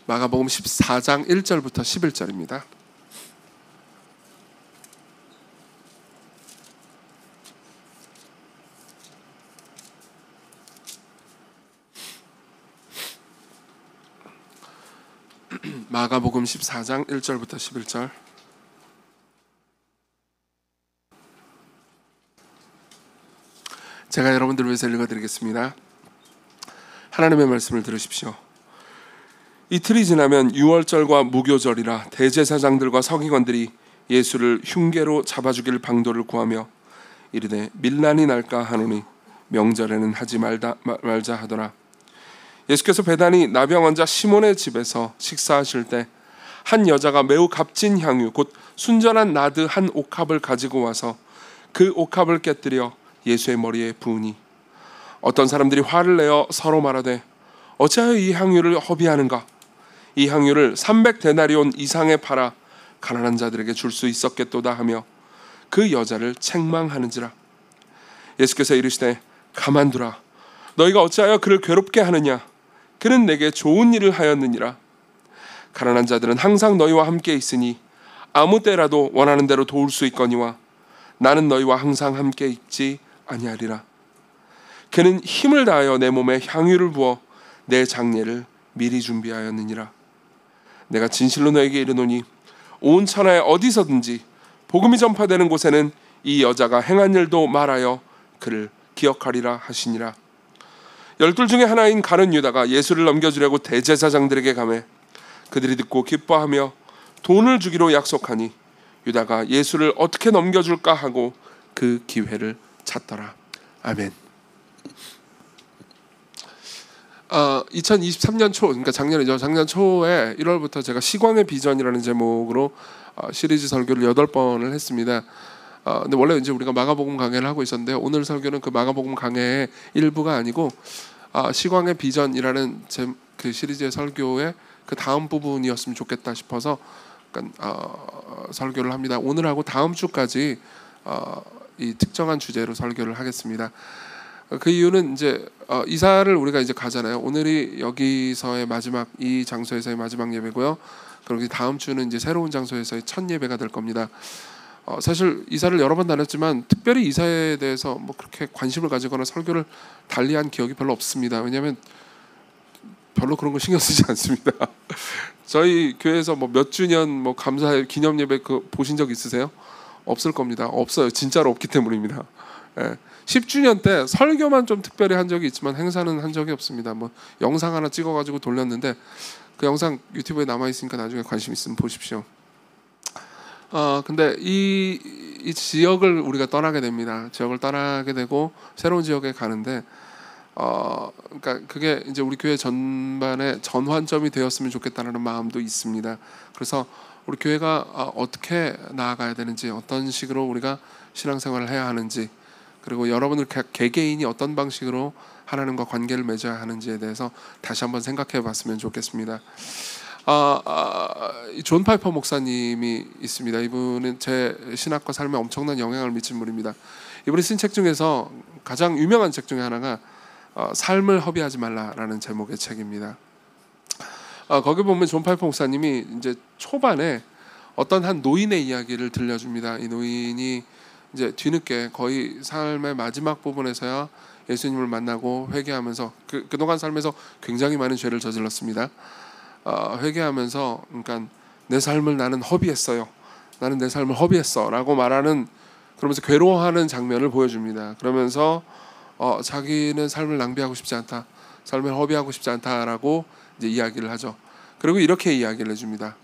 마가복음 14장 1절부터 11절입니다. 마가복음 14장 1절부터 11절. 제가 여러분들 위해서 읽어드리겠습니다. 하나님의 말씀을 들으십시오. 이틀이 지나면 유월절과 무교절이라 대제사장들과 서기관들이 예수를 흉계로 잡아죽일 방도를 구하며 이르되 밀란이 날까 하노니 명절에는 하지 말자 하더라. 예수께서 베다니 나병 환자 시몬의 집에서 식사하실 때 한 여자가 매우 값진 향유 곧 순전한 나드 한 옥합을 가지고 와서 그 옥합을 깨뜨려 예수의 머리에 부으니 어떤 사람들이 화를 내어 서로 말하되 어찌하여 이 향유를 허비하는가? 이 향유를 300데나리온 이상에 팔아 가난한 자들에게 줄 수 있었겠도다 하며 그 여자를 책망하는지라. 예수께서 이르시되 가만두라. 너희가 어찌하여 그를 괴롭게 하느냐? 그는 내게 좋은 일을 하였느니라. 가난한 자들은 항상 너희와 함께 있으니 아무 때라도 원하는 대로 도울 수 있거니와 나는 너희와 항상 함께 있지 아니하리라. 그는 힘을 다하여 내 몸에 향유를 부어 내 장례를 미리 준비하였느니라. 내가 진실로 너에게 이르노니 온 천하에 어디서든지 복음이 전파되는 곳에는 이 여자가 행한 일도 말하여 그를 기억하리라 하시니라. 12 중에 하나인 가룟 유다가 예수를 넘겨주려고 대제사장들에게 가매 그들이 듣고 기뻐하며 돈을 주기로 약속하니 유다가 예수를 어떻게 넘겨줄까 하고 그 기회를 찾더라. 아멘. 2023년 초, 그러니까 작년이죠. 작년 초에 1월부터 제가 시광의 비전이라는 제목으로 시리즈 설교를 8번을 했습니다. 근데 원래 이제 우리가 마가복음 강해를 하고 있었는데 오늘 설교는 그 마가복음 강해의 일부가 아니고 시광의 비전이라는 그 시리즈의 설교의 그 다음 부분이었으면 좋겠다 싶어서 설교를 합니다. 오늘하고 다음 주까지 이 특정한 주제로 설교를 하겠습니다. 그 이유는 이제 이사를 우리가 이제 가잖아요. 오늘이 여기서의 마지막, 이 장소에서의 마지막 예배고요. 그리고 다음 주는 이제 새로운 장소에서의 첫 예배가 될 겁니다. 사실 이사를 여러 번 다녔지만 특별히 이사에 대해서 뭐 그렇게 관심을 가지거나 설교를 달리한 기억이 별로 없습니다. 왜냐하면 별로 그런 거 신경 쓰지 않습니다. 저희 교회에서 뭐 몇 주년 뭐 감사 기념 예배 그 보신 적 있으세요? 없을 겁니다. 없어요. 진짜로 없기 때문입니다. 10주년 때 설교만 좀 특별히 한 적이 있지만 행사는 한 적이 없습니다. 뭐 영상 하나 찍어가지고 돌렸는데 그 영상 유튜브에 남아 있으니까 나중에 관심 있으면 보십시오. 근데 이 지역을 우리가 떠나게 됩니다. 지역을 떠나게 되고 새로운 지역에 가는데 그러니까 그게 이제 우리 교회 전반의 전환점이 되었으면 좋겠다는 마음도 있습니다. 그래서 우리 교회가 어떻게 나아가야 되는지, 어떤 식으로 우리가 신앙생활을 해야 하는지, 그리고 여러분들 개개인이 어떤 방식으로 하나님과 관계를 맺어야 하는지에 대해서 다시 한번 생각해 봤으면 좋겠습니다. 존 파이퍼 목사님이 있습니다. 이분은 제 신학과 삶에 엄청난 영향을 미친 분입니다. 이분이 쓴 책 중에서 가장 유명한 책 중에 하나가 삶을 허비하지 말라라는 제목의 책입니다. 거기 보면 존 파이퍼 목사님이 이제 초반에 어떤 한 노인의 이야기를 들려줍니다. 이 노인이 이제 뒤늦게 거의 삶의 마지막 부분에서야 예수님을 만나고 회개하면서 그동안 삶에서 굉장히 많은 죄를 저질렀습니다. 회개하면서 그러니까 내 삶을 나는 허비했어요. 나는 내 삶을 허비했어라고 말하는, 그러면서 괴로워하는 장면을 보여줍니다. 그러면서 자기는 삶을 낭비하고 싶지 않다, 삶을 허비하고 싶지 않다라고 이제 이야기를 하죠. 그리고 이렇게 이야기를 해줍니다.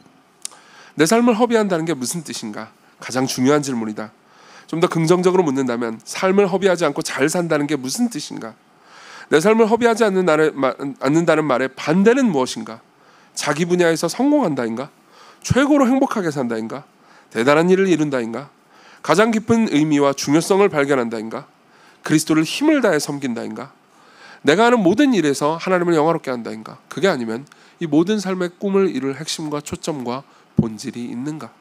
내 삶을 허비한다는 게 무슨 뜻인가? 가장 중요한 질문이다. 좀 더 긍정적으로 묻는다면 삶을 허비하지 않고 잘 산다는 게 무슨 뜻인가? 내 삶을 허비하지 않는다는 말의 반대는 무엇인가? 자기 분야에서 성공한다인가? 최고로 행복하게 산다인가? 대단한 일을 이룬다인가? 가장 깊은 의미와 중요성을 발견한다인가? 그리스도를 힘을 다해 섬긴다인가? 내가 하는 모든 일에서 하나님을 영화롭게 한다인가? 그게 아니면 이 모든 삶의 꿈을 이룰 핵심과 초점과 본질이 있는가?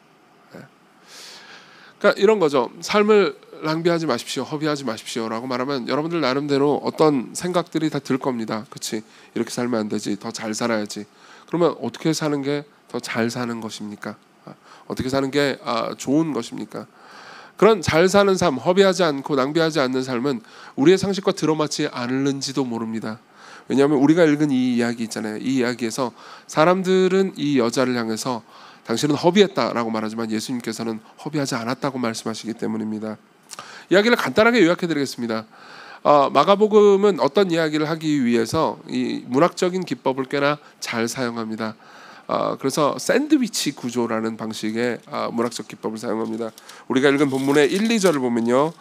그러니까 이런 거죠. 삶을 낭비하지 마십시오, 허비하지 마십시오라고 말하면 여러분들 나름대로 어떤 생각들이 다 들 겁니다. 그렇지? 이렇게 살면 안 되지, 더 잘 살아야지. 그러면 어떻게 사는 게 더 잘 사는 것입니까? 어떻게 사는 게 좋은 것입니까? 그런 잘 사는 삶, 허비하지 않고 낭비하지 않는 삶은 우리의 상식과 들어맞지 않을는지도 모릅니다. 왜냐하면 우리가 읽은 이 이야기 있잖아요. 이 이야기에서 사람들은 이 여자를 향해서 당신은 허비했다라고 말하지만 예수님께서는 허비하지 않았다고 말씀하시기 때문입니다. 이야기를 간단하게 요약해드리겠습니다. 마가복음은 어떤 이야기를 하기 위해서 이 문학적인 기법을 꽤나 잘 사용합니다. 그래서 샌드위치 구조라는 방식의 문학적 기법을 사용합니다. 우리가 읽은 본문의 1, 2절을 보면요,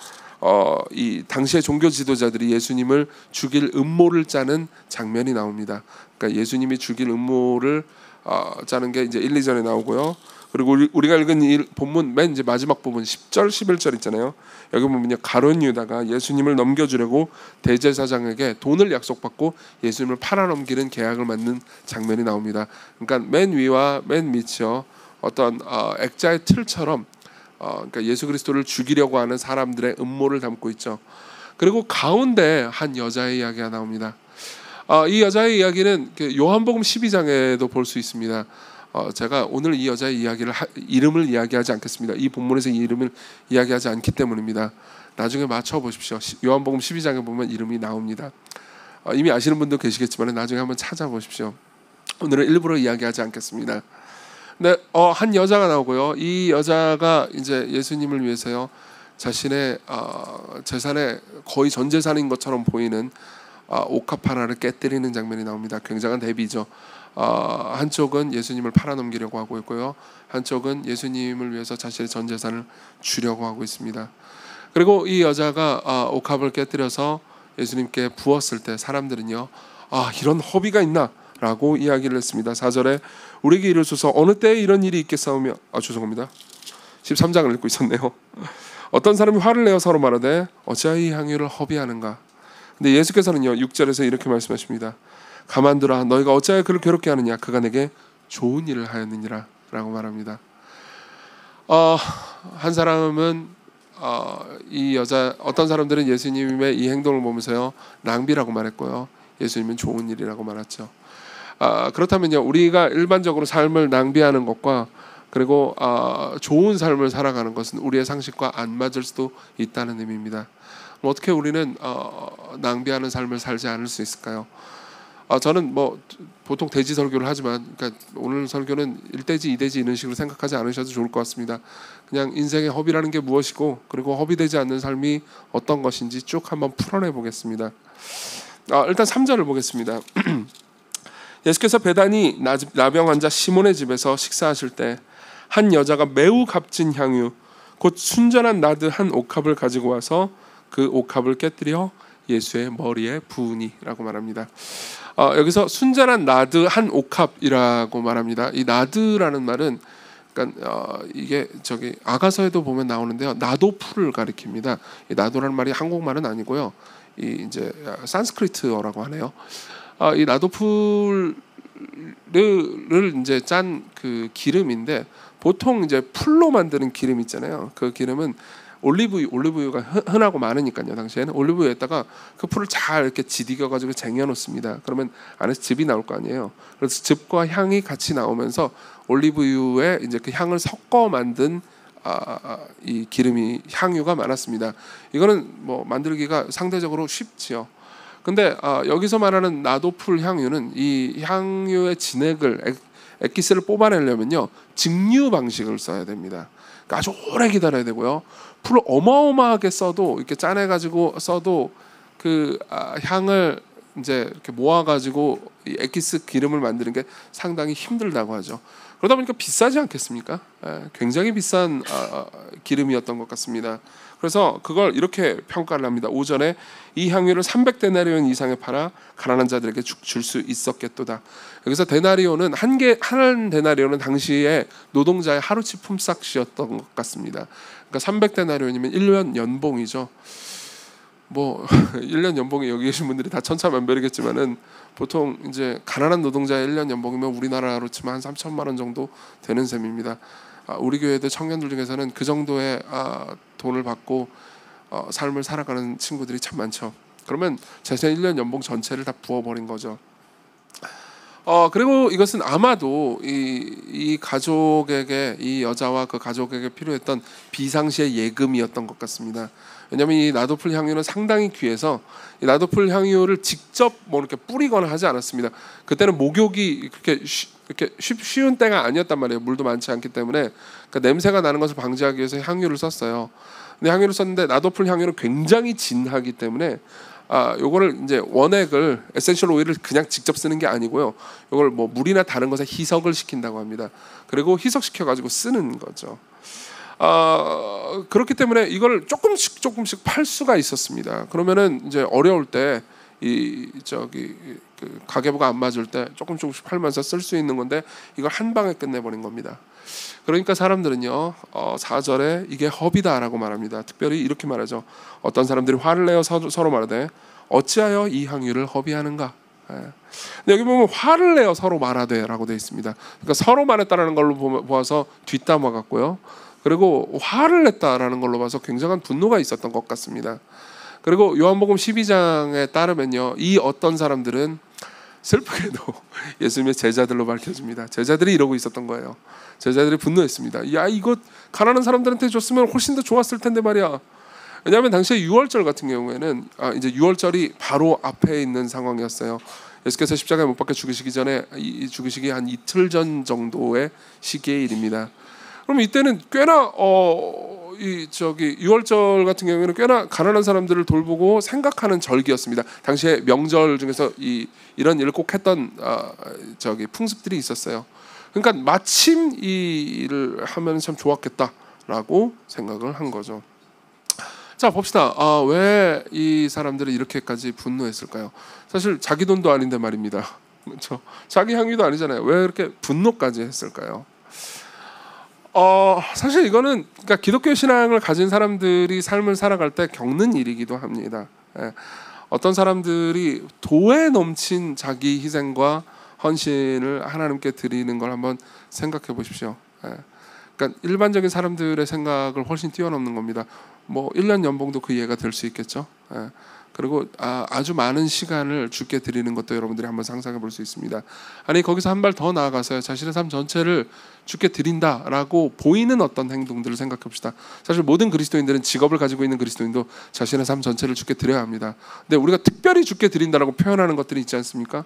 이 당시의 종교 지도자들이 예수님을 죽일 음모를 짜는 장면이 나옵니다. 그러니까 예수님이 죽일 음모를 짜는 게 이제 1, 2절에 나오고요. 그리고 우리가 읽은 이 본문 맨 이제 마지막 부분 10절, 11절 있잖아요. 여기 보면요, 가룟 유다가 예수님을 넘겨주려고 대제사장에게 돈을 약속받고 예수님을 팔아넘기는 계약을 맺는 장면이 나옵니다. 그러니까 맨 위와 맨 밑이요, 어떤 액자의 틀처럼 그러니까 예수 그리스도를 죽이려고 하는 사람들의 음모를 담고 있죠. 그리고 가운데 한 여자의 이야기가 나옵니다. 이 여자의 이야기는 요한복음 12장에도 볼 수 있습니다. 제가 오늘 이 여자의 이름을 이야기하지 않겠습니다. 이 본문에서 이 이름을 이야기하지 않기 때문입니다. 나중에 맞춰보십시오. 요한복음 12장에 보면 이름이 나옵니다. 이미 아시는 분도 계시겠지만 나중에 한번 찾아보십시오. 오늘은 일부러 이야기하지 않겠습니다. 근데 한 여자가 나오고요. 이 여자가 이제 예수님을 위해서요, 자신의 재산의 거의 전 재산인 것처럼 보이는 옥합 하나를 깨뜨리는 장면이 나옵니다. 굉장한 대비죠. 한쪽은 예수님을 팔아넘기려고 하고 있고요, 한쪽은 예수님을 위해서 자신의 전 재산을 주려고 하고 있습니다. 그리고 이 여자가 옥합을 깨뜨려서 예수님께 부었을 때 사람들은요, 이런 허비가 있나? 라고 이야기를 했습니다. 4절에 우리에게 이르소서 어느 때에 이런 일이 있겠사오며, 죄송합니다, 13장을 읽고 있었네요. 어떤 사람이 화를 내어 서로 말하되 어찌하여 이 향유를 허비하는가? 근데 예수께서는요, 6절에서 이렇게 말씀하십니다. 가만두라, 너희가 어찌하여 그를 괴롭게 하느냐? 그가 내게 좋은 일을 하였느니라 라고 말합니다. 한 사람은 이 여자, 어떤 사람들은 예수님의 이 행동을 보면서요, 낭비라고 말했고요, 예수님은 좋은 일이라고 말했죠. 그렇다면요, 우리가 일반적으로 삶을 낭비하는 것과 그리고 좋은 삶을 살아가는 것은 우리의 상식과 안 맞을 수도 있다는 의미입니다. 어떻게 우리는 낭비하는 삶을 살지 않을 수 있을까요? 저는 보통 대지 설교를 하지만, 그러니까 오늘 설교는 1대지 2대지 이런 식으로 생각하지 않으셔도 좋을 것 같습니다. 그냥 인생의 허비라는 게 무엇이고 그리고 허비되지 않는 삶이 어떤 것인지 쭉 한번 풀어내 보겠습니다. 일단 3절을 보겠습니다. 예수께서 베다니 나병 환자 시몬의 집에서 식사하실 때 한 여자가 매우 값진 향유 곧 순전한 나드 한 옥합을 가지고 와서 그 옥합을 깨뜨려 예수의 머리에 부으니라고 말합니다. 여기서 순전한 나드 한 옥합이라고 말합니다. 이 나드라는 말은 이게 아가서에도 보면 나오는데요, 나도풀을 가리킵니다. 이 나도라는 말이 한국말은 아니고요, 이 이제 산스크리트어라고 하네요. 이 나도풀을 이제 짠 그 기름인데, 보통 이제 풀로 만드는 기름 있잖아요. 그 기름은 올리브유가 흔하고 많으니까요. 당시에는 올리브유에다가 그 풀을 잘 이렇게 지디겨 가지고 쟁여 놓습니다. 그러면 안에서 즙이 나올 거 아니에요. 그래서 즙과 향이 같이 나오면서 올리브유에 이제 그 향을 섞어 만든 이 기름이 향유가 많았습니다. 이거는 만들기가 상대적으로 쉽지요. 근데 여기서 말하는 나도풀 향유는 이 향유의 진액을 액기스를 뽑아내려면요, 증류 방식을 써야 됩니다. 그러니까 아주 오래 기다려야 되고요, 풀을 어마어마하게 써도, 이렇게 짜내가지고 써도 그 향을 이제 이렇게 모아가지고 이 액기스 기름을 만드는 게 상당히 힘들다고 하죠. 그러다 보니까 비싸지 않겠습니까? 굉장히 비싼 기름이었던 것 같습니다. 그래서 그걸 이렇게 평가를 합니다. 5절에 이 향유를 300데나리온 이상에 팔아 가난한 자들에게 줄 수 있었겠도다. 여기서 데나리온은 한 데나리온은 당시에 노동자의 하루치 품삯이었던 것 같습니다. 그러니까 300데나리온이면 1년 연봉이죠. 1년 연봉이, 여기 계신 분들이 다 천차만별이겠지만은 보통 이제 가난한 노동자의 1년 연봉이면 우리나라로 치면 한 3천만 원 정도 되는 셈입니다. 우리 교회도 청년들 중에서는 그 정도의 돈을 받고 삶을 살아가는 친구들이 참 많죠. 그러면 자신의 1년 연봉 전체를 다 부어버린 거죠. 그리고 이것은 아마도 이 가족에게, 이 여자와 그 가족에게 필요했던 비상시의 예금이었던 것 같습니다. 왜냐하면 이 나도풀 향유는 상당히 귀해서 이 나도풀 향유를 직접 뭐 이렇게 뿌리거나 하지 않았습니다. 그때는 목욕이 이렇게 쉬운 때가 아니었단 말이에요. 물도 많지 않기 때문에. 그러니까 냄새가 나는 것을 방지하기 위해서 향유를 썼어요. 근데 향유를 썼는데 나도풀 향유는 굉장히 진하기 때문에 요거를 이제 원액을 에센셜 오일을 그냥 직접 쓰는 게 아니고요. 요걸 뭐 물이나 다른 것에 희석을 시킨다고 합니다. 그리고 희석시켜 가지고 쓰는 거죠. 그렇기 때문에 이걸 조금씩 팔 수가 있었습니다. 그러면은 이제 어려울 때 그 가계부가 안 맞을 때 조금씩 팔면서 쓸 수 있는 건데 이걸 한 방에 끝내버린 겁니다. 그러니까 사람들은요 4절에 이게 허비다라고 말합니다. 특별히 이렇게 말하죠. 어떤 사람들이 화를 내어 서로 말하되 어찌하여 이 향유를 허비하는가. 근데 여기 보면 화를 내어 서로 말하되라고 되어 있습니다. 그러니까 서로 말했다라는 걸로 보아서 뒷담화 같고요. 그리고 화를 냈다라는 걸로 봐서 굉장한 분노가 있었던 것 같습니다. 그리고 요한복음 12장에 따르면요, 이 어떤 사람들은 슬프게도 예수님의 제자들로 밝혀집니다. 제자들이 이러고 있었던 거예요. 제자들이 분노했습니다. 야, 이거 가난한 사람들한테 줬으면 훨씬 더 좋았을 텐데 말이야. 왜냐하면 당시에 유월절 같은 경우에는 이제 유월절이 바로 앞에 있는 상황이었어요. 예수께서 십자가에 못 박혀 죽으시기 전에 죽으시기 한 이틀 전 정도의 시기의 일입니다. 그럼 이때는 꽤나 유월절 같은 경우에는 꽤나 가난한 사람들을 돌보고 생각하는 절기였습니다. 당시에 명절 중에서 이런 일을 꼭 했던 풍습들이 있었어요. 그러니까 마침 이 일을 하면 참 좋았겠다라고 생각을 한 거죠. 자, 봅시다. 왜 이 사람들이 이렇게까지 분노했을까요? 사실 자기 돈도 아닌데 말입니다. 그렇죠? 자기 향유도 아니잖아요. 왜 이렇게 분노까지 했을까요? 사실 이거는 그러니까 기독교 신앙을 가진 사람들이 삶을 살아갈 때 겪는 일이기도 합니다. 어떤 사람들이 도에 넘친 자기 희생과 헌신을 하나님께 드리는 걸 한번 생각해 보십시오. 그러니까 일반적인 사람들의 생각을 훨씬 뛰어넘는 겁니다. 뭐 1년 연봉도 그 이해가 될 수 있겠죠. 그리고 아주 많은 시간을 주께 드리는 것도 여러분들이 한번 상상해 볼 수 있습니다. 아니 거기서 한 발 더 나아가서요, 자신의 삶 전체를 주께 드린다라고 보이는 어떤 행동들을 생각해 봅시다. 사실 모든 그리스도인들은 직업을 가지고 있는 그리스도인도 자신의 삶 전체를 주께 드려야 합니다. 근데 우리가 특별히 주께 드린다라고 표현하는 것들이 있지 않습니까?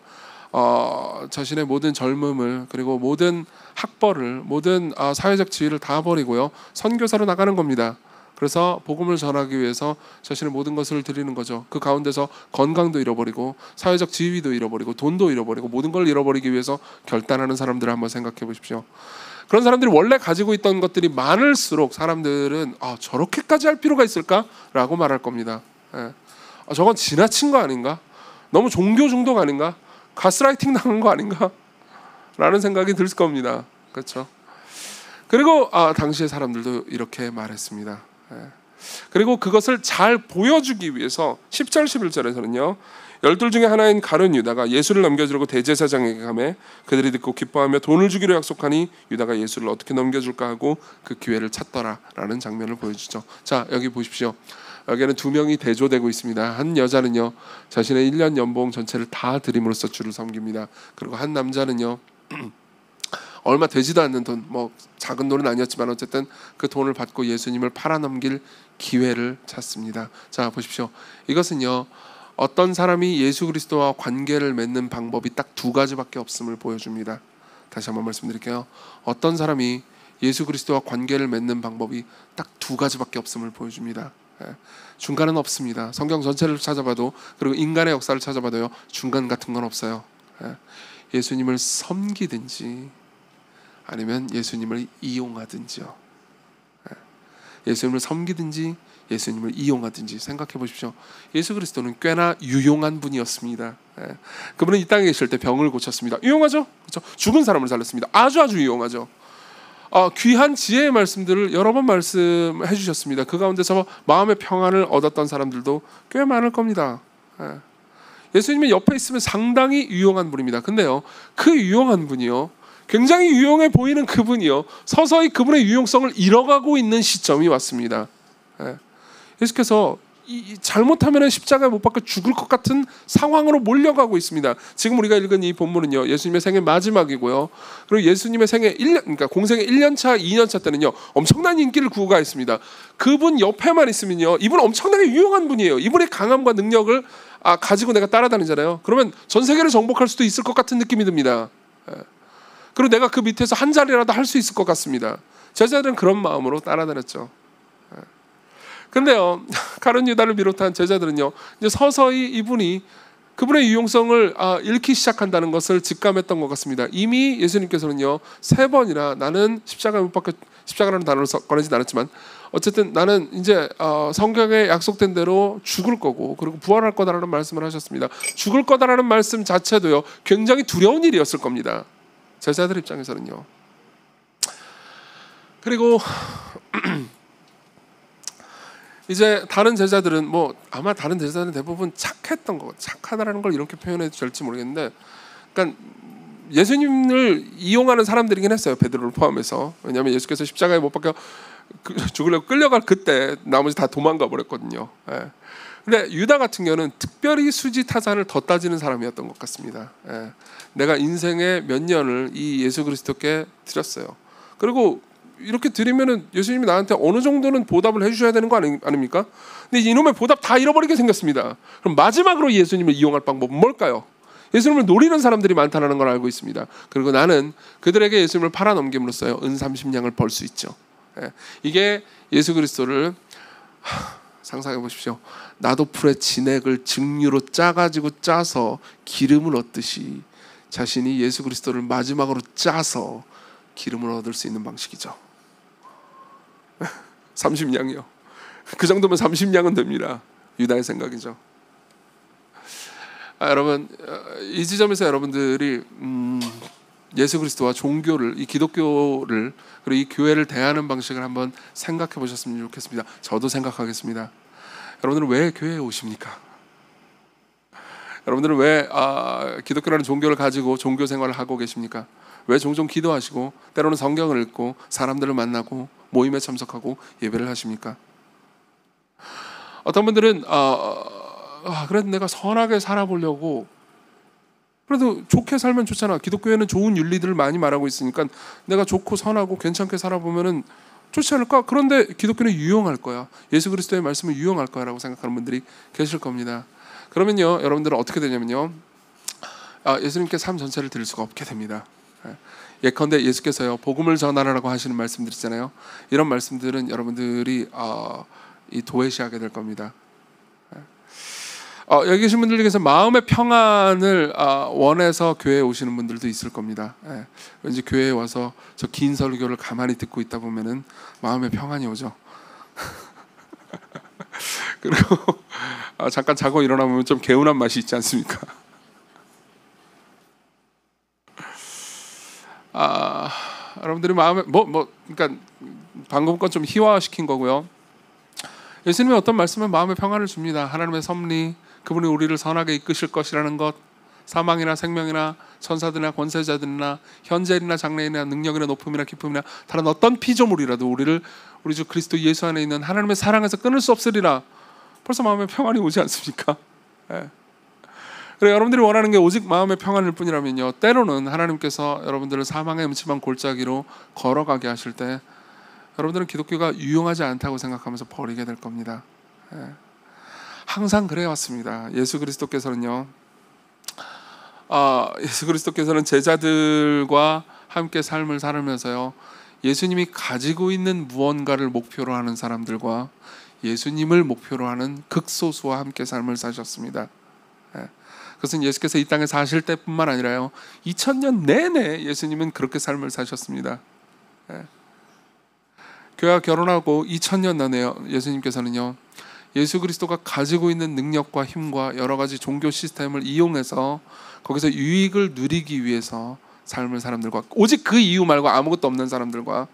자신의 모든 젊음을, 그리고 모든 학벌을, 모든 사회적 지위를 다 버리고요, 선교사로 나가는 겁니다. 그래서 복음을 전하기 위해서 자신의 모든 것을 드리는 거죠. 그 가운데서 건강도 잃어버리고 사회적 지위도 잃어버리고 돈도 잃어버리고 모든 걸 잃어버리기 위해서 결단하는 사람들을 한번 생각해 보십시오. 그런 사람들이 원래 가지고 있던 것들이 많을수록 사람들은 저렇게까지 할 필요가 있을까라고 말할 겁니다. 저건 지나친 거 아닌가? 너무 종교 중독 아닌가? 가스라이팅 당한 거 아닌가? 라는 생각이 들 겁니다. 그렇죠? 그리고 당시의 사람들도 이렇게 말했습니다. 그리고 그것을 잘 보여주기 위해서 10절 11절에서는요, 12 중에 하나인 가룟 유다가 예수를 넘겨주려고 대제사장에게 가매 그들이 듣고 기뻐하며 돈을 주기로 약속하니 유다가 예수를 어떻게 넘겨줄까 하고 그 기회를 찾더라라는 장면을 보여주죠. 자, 여기 보십시오. 여기에는 두 명이 대조되고 있습니다. 한 여자는요, 자신의 1년 연봉 전체를 다 드림으로써 주를 섬깁니다. 그리고 한 남자는요, 얼마 되지도 않는 돈, 뭐 작은 돈은 아니었지만 어쨌든 그 돈을 받고 예수님을 팔아넘길 기회를 찾습니다. 자, 보십시오. 이것은요, 어떤 사람이 예수 그리스도와 관계를 맺는 방법이 딱 두 가지밖에 없음을 보여줍니다. 다시 한번 말씀드릴게요. 어떤 사람이 예수 그리스도와 관계를 맺는 방법이 딱 두 가지밖에 없음을 보여줍니다. 중간은 없습니다. 성경 전체를 찾아봐도, 그리고 인간의 역사를 찾아봐도요, 중간 같은 건 없어요. 예수님을 섬기든지 아니면 예수님을 이용하든지요. 예수님을 섬기든지 예수님을 이용하든지 생각해 보십시오. 예수 그리스도는 꽤나 유용한 분이었습니다. 그분은 이 땅에 계실 때 병을 고쳤습니다. 유용하죠? 그렇죠? 죽은 사람을 살렸습니다. 아주 유용하죠. 귀한 지혜의 말씀들을 여러 번 말씀해 주셨습니다. 그 가운데서 마음의 평안을 얻었던 사람들도 꽤 많을 겁니다. 예수님이 옆에 있으면 상당히 유용한 분입니다. 근데요, 그 유용한 분이요, 굉장히 유용해 보이는 그분이요, 서서히 그분의 유용성을 잃어가고 있는 시점이 왔습니다. 예수께서 잘못하면 십자가에 못 박혀 죽을 것 같은 상황으로 몰려가고 있습니다. 지금 우리가 읽은 이 본문은요, 예수님의 생애 마지막이고요. 그리고 예수님의 생애 1년, 그러니까 공생의 1년차, 2년차 때는요, 엄청난 인기를 구가 있습니다. 그분 옆에만 있으면요, 이분 엄청나게 유용한 분이에요. 이분의 강함과 능력을 가지고 내가 따라다니잖아요. 그러면 전 세계를 정복할 수도 있을 것 같은 느낌이 듭니다. 그리고 내가 그 밑에서 한 자리라도 할 수 있을 것 같습니다. 제자들은 그런 마음으로 따라다녔죠. 그런데요, 가룟 유다를 비롯한 제자들은요, 이제 서서히 이분이 그분의 유용성을 잃기 시작한다는 것을 직감했던 것 같습니다. 이미 예수님께서는요, 3번이나 나는 십자가에 못 박혀, 십자가라는 단어를 꺼내진 않았지만 어쨌든 나는 이제 성경에 약속된 대로 죽을 거고 그리고 부활할 거다라는 말씀을 하셨습니다. 죽을 거다라는 말씀 자체도요, 굉장히 두려운 일이었을 겁니다. 제자들 입장에서는요. 그리고 이제 다른 제자들은 아마 다른 제자들은 대부분 착했던 거, 착하다라는 걸 이렇게 표현해도 될지 모르겠는데, 그러니까 예수님을 이용하는 사람들이긴 했어요. 베드로를 포함해서. 왜냐하면 예수께서 십자가에 못 박혀 죽으려고 끌려갈 그때 나머지 다 도망가 버렸거든요. 예. 근데 유다 같은 경우는 특별히 수지타산을 더 따지는 사람이었던 것 같습니다. 예. 내가 인생의 몇 년을 이 예수 그리스도께 드렸어요. 그리고 이렇게 드리면은 예수님이 나한테 어느 정도는 보답을 해주셔야 되는 거 아닙니까? 근데 이놈의 보답 다 잃어버리게 생겼습니다. 그럼 마지막으로 예수님을 이용할 방법은 뭘까요? 예수님을 노리는 사람들이 많다는 걸 알고 있습니다. 그리고 나는 그들에게 예수님을 팔아넘김으로써요, 은 30냥을 벌 수 있죠. 예. 이게 예수 그리스도를 상상해 보십시오. 나도 풀의 진액을 증류로 짜서 기름을 얻듯이 자신이 예수 그리스도를 마지막으로 짜서 기름을 얻을 수 있는 방식이죠. 30냥이요. 그 정도면 30냥은 됩니다. 유다의 생각이죠. 여러분, 이 지점에서 여러분들이 예수 그리스도와 종교를, 이 기독교를, 그리고 이 교회를 대하는 방식을 한번 생각해 보셨으면 좋겠습니다. 저도 생각하겠습니다. 여러분들은 왜 교회에 오십니까? 여러분들은 왜 기독교라는 종교를 가지고 종교 생활을 하고 계십니까? 왜 종종 기도하시고 때로는 성경을 읽고 사람들을 만나고 모임에 참석하고 예배를 하십니까? 어떤 분들은 그래도 내가 선하게 살아보려고, 그래도 좋게 살면 좋잖아. 기독교에는 좋은 윤리들을 많이 말하고 있으니까 내가 좋고 선하고 괜찮게 살아보면은 좋지 않을까? 그런데 기독교는 유용할 거야. 예수 그리스도의 말씀은 유용할 거야 라고 생각하는 분들이 계실 겁니다. 그러면요, 여러분들은 어떻게 되냐면요, 예수님께 삶 전체를 드릴 수가 없게 됩니다. 예컨대 예수께서요, 복음을 전하라고 하시는 말씀들 있잖아요. 이런 말씀들은 여러분들이 이 도외시하게 될 겁니다. 여기 계신 분들 중에서 마음의 평안을 원해서 교회에 오시는 분들도 있을 겁니다. 왠지 교회에 와서 저 긴 설교를 가만히 듣고 있다 보면은 마음의 평안이 오죠. 그리고 잠깐 자고 일어나면 좀 개운한 맛이 있지 않습니까? 여러분들이 마음에 그러니까 방금 건 좀 희화시킨 거고요. 예수님이 어떤 말씀은 마음의 평안을 줍니다. 하나님의 섭리, 그분이 우리를 선하게 이끄실 것이라는 것, 사망이나 생명이나 천사들이나 권세자들이나 현재일이나 장래일이나 능력이나 높음이나 기쁨이나 다른 어떤 피조물이라도 우리 주 그리스도 예수 안에 있는 하나님의 사랑에서 끊을 수 없으리라. 벌써 마음의 평안이 오지 않습니까? 그래, 여러분들이 원하는 게 오직 마음의 평안일 뿐이라면요, 때로는 하나님께서 여러분들을 사망의 음침한 골짜기로 걸어가게 하실 때 여러분들은 기독교가 유용하지 않다고 생각하면서 버리게 될 겁니다. 항상 그래왔습니다. 예수 그리스도께서는 제자들과 함께 삶을 살면서요, 예수님이 가지고 있는 무언가를 목표로 하는 사람들과 예수님을 목표로 하는 극소수와 함께 삶을 사셨습니다. 그것은 예수께서 이 땅에 사실 때뿐만 아니라요, 2000년 내내 예수님은 그렇게 삶을 사셨습니다. 교회와 결혼하고 2000년 내내 예수님께서는요, 예수 그리스도가 가지고 있는 능력과 힘과 여러 가지 종교 시스템을 이용해서 거기서 유익을 누리기 위해서 삶을 사람들과, 오직 그 이유 말고 아무것도 없는 사람들과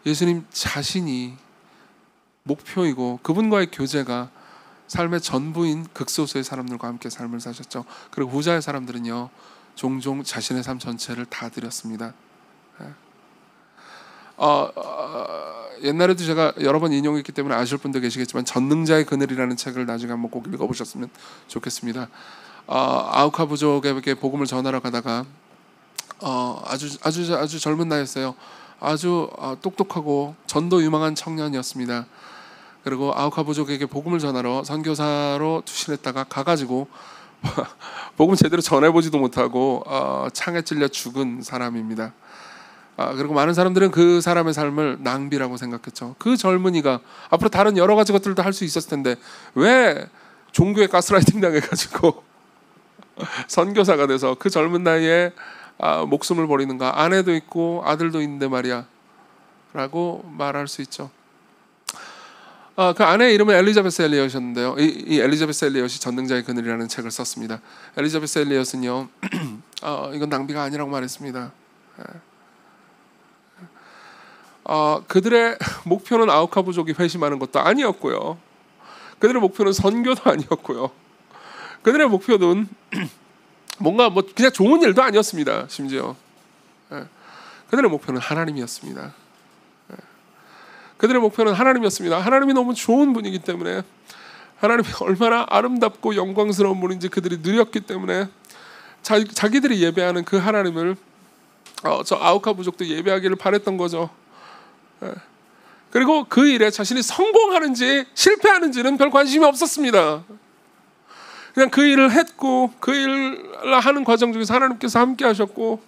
예수님 자신이 목표이고 그분과의 교제가 삶의 전부인 극소수의 사람들과 함께 삶을 사셨죠. 그리고 후자의 사람들은요, 종종 자신의 삶 전체를 다 드렸습니다. 옛날에도 제가 여러 번 인용했기 때문에 아실 분도 계시겠지만 전능자의 그늘이라는 책을 나중에 한번 꼭 읽어보셨으면 좋겠습니다. 아우카 부족에게 복음을 전하러 가다가 아주 젊은 나이였어요. 아주 똑똑하고 전도 유망한 청년이었습니다. 그리고 아우카 부족에게 복음을 전하러 선교사로 투신했다가 가가지고 복음 제대로 전해보지도 못하고 창에 찔려 죽은 사람입니다. 그리고 많은 사람들은 그 사람의 삶을 낭비라고 생각했죠. 그 젊은이가 앞으로 다른 여러 가지 것들도 할 수 있었을 텐데 왜 종교에 가스라이팅 당해가지고 선교사가 돼서 그 젊은 나이에 목숨을 버리는가. 아내도 있고 아들도 있는데 말이야 라고 말할 수 있죠. 그 아내의 이름은 엘리자베스 엘리엇이었는데요. 이 엘리자베스 엘리엇이 전능자의 그늘이라는 책을 썼습니다. 엘리자베스 엘리엇은요 이건 낭비가 아니라고 말했습니다. 그들의 목표는 아우카 부족이 회심하는 것도 아니었고요. 그들의 목표는 선교도 아니었고요. 그들의 목표는 뭔가 그냥 좋은 일도 아니었습니다. 심지어 그들의 목표는 하나님이었습니다. 그들의 목표는 하나님이었습니다. 하나님이 너무 좋은 분이기 때문에, 하나님이 얼마나 아름답고 영광스러운 분인지 그들이 누렸기 때문에 자기들이 예배하는 그 하나님을 저 아우카 부족도 예배하기를 바랬던 거죠. 그리고 그 일에 자신이 성공하는지 실패하는지는 별 관심이 없었습니다. 그냥 그 일을 했고 그 일을 하는 과정 중에서 하나님께서 함께 하셨고,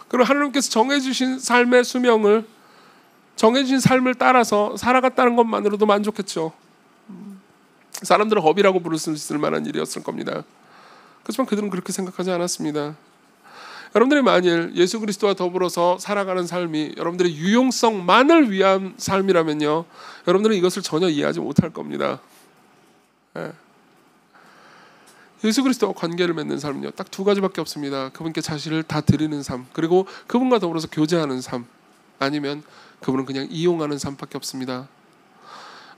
그리고 하나님께서 정해주신 삶의 수명을, 정해진 삶을 따라서 살아갔다는 것만으로도 만족했죠. 사람들은 허비라고 부를 수 있을 만한 일이었을 겁니다. 그렇지만 그들은 그렇게 생각하지 않았습니다. 여러분들이 만일 예수 그리스도와 더불어서 살아가는 삶이 여러분들의 유용성만을 위한 삶이라면요, 여러분들은 이것을 전혀 이해하지 못할 겁니다. 예수 그리스도와 관계를 맺는 삶은요, 딱 두 가지밖에 없습니다. 그분께 자신을 다 드리는 삶, 그리고 그분과 더불어서 교제하는 삶, 아니면 그분은 그냥 이용하는 삶밖에 없습니다.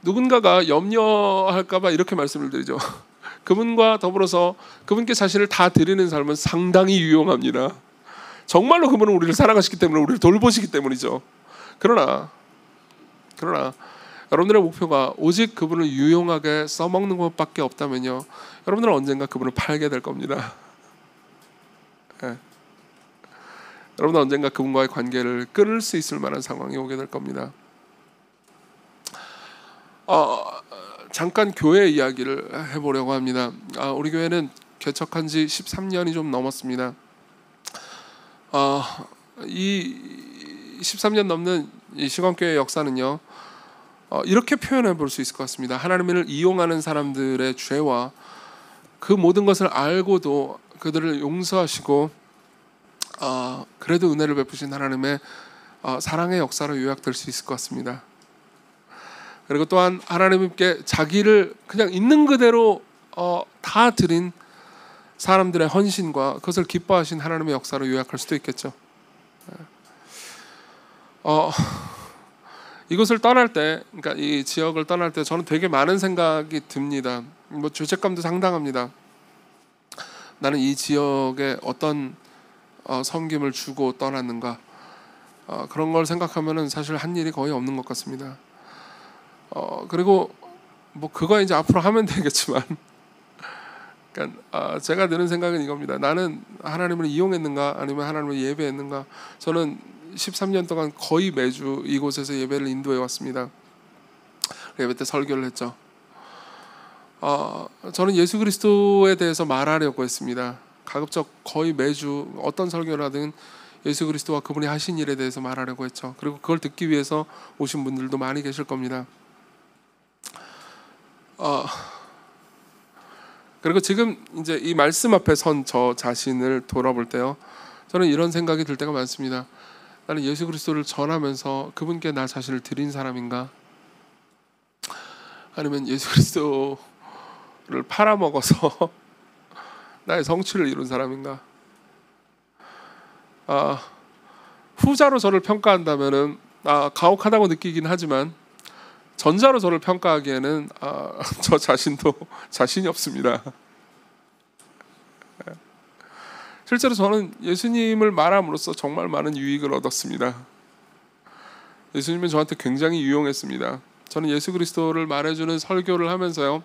누군가가 염려할까봐 이렇게 말씀을 드리죠. 그분과 더불어서 그분께 자신을 다 드리는 삶은 상당히 유용합니다. 정말로 그분은 우리를 사랑하시기 때문에, 우리를 돌보시기 때문이죠. 그러나 여러분들의 목표가 오직 그분을 유용하게 써먹는 것밖에 없다면요, 여러분들은 언젠가 그분을 팔게 될 겁니다. 여러분은 언젠가 그분과의 관계를 끊을 수 있을 만한 상황이 오게 될 겁니다. 잠깐 교회 이야기를 해보려고 합니다. 우리 교회는 개척한 지 13년이 좀 넘었습니다. 이 13년 넘는 이 시건교회의 역사는요, 이렇게 표현해 볼 수 있을 것 같습니다. 하나님을 이용하는 사람들의 죄와 그 모든 것을 알고도 그들을 용서하시고 그래도 은혜를 베푸신 하나님의 사랑의 역사로 요약될 수 있을 것 같습니다. 그리고 또한 하나님께 자기를 그냥 있는 그대로 다 드린 사람들의 헌신과 그것을 기뻐하신 하나님의 역사로 요약할 수도 있겠죠. 이곳을 떠날 때, 그러니까 이 지역을 떠날 때 저는 되게 많은 생각이 듭니다. 죄책감도 상당합니다. 나는 이 지역에 어떤 섬김을 주고 떠났는가, 그런 걸 생각하면은 사실 한 일이 거의 없는 것 같습니다. 그리고 그거 이제 앞으로 하면 되겠지만, 그러니까 제가 드는 생각은 이겁니다. 나는 하나님을 이용했는가, 아니면 하나님을 예배했는가. 저는 13년 동안 거의 매주 이곳에서 예배를 인도해 왔습니다. 예배 때 설교를 했죠. 저는 예수 그리스도에 대해서 말하려고 했습니다. 가급적 거의 매주 어떤 설교를 하든 예수 그리스도와 그분이 하신 일에 대해서 말하려고 했죠. 그리고 그걸 듣기 위해서 오신 분들도 많이 계실 겁니다. 그리고 지금 이제 이 말씀 앞에 선 저 자신을 돌아볼 때요, 저는 이런 생각이 들 때가 많습니다. 나는 예수 그리스도를 전하면서 그분께 나 자신을 드린 사람인가? 아니면 예수 그리스도를 팔아먹어서 나의 성취를 이룬 사람인가? 후자로 저를 평가한다면은 가혹하다고 느끼긴 하지만, 전자로 저를 평가하기에는 저 자신도 자신이 없습니다. 실제로 저는 예수님을 말함으로써 정말 많은 유익을 얻었습니다. 예수님은 저한테 굉장히 유용했습니다. 저는 예수 그리스도를 말해주는 설교를 하면서요,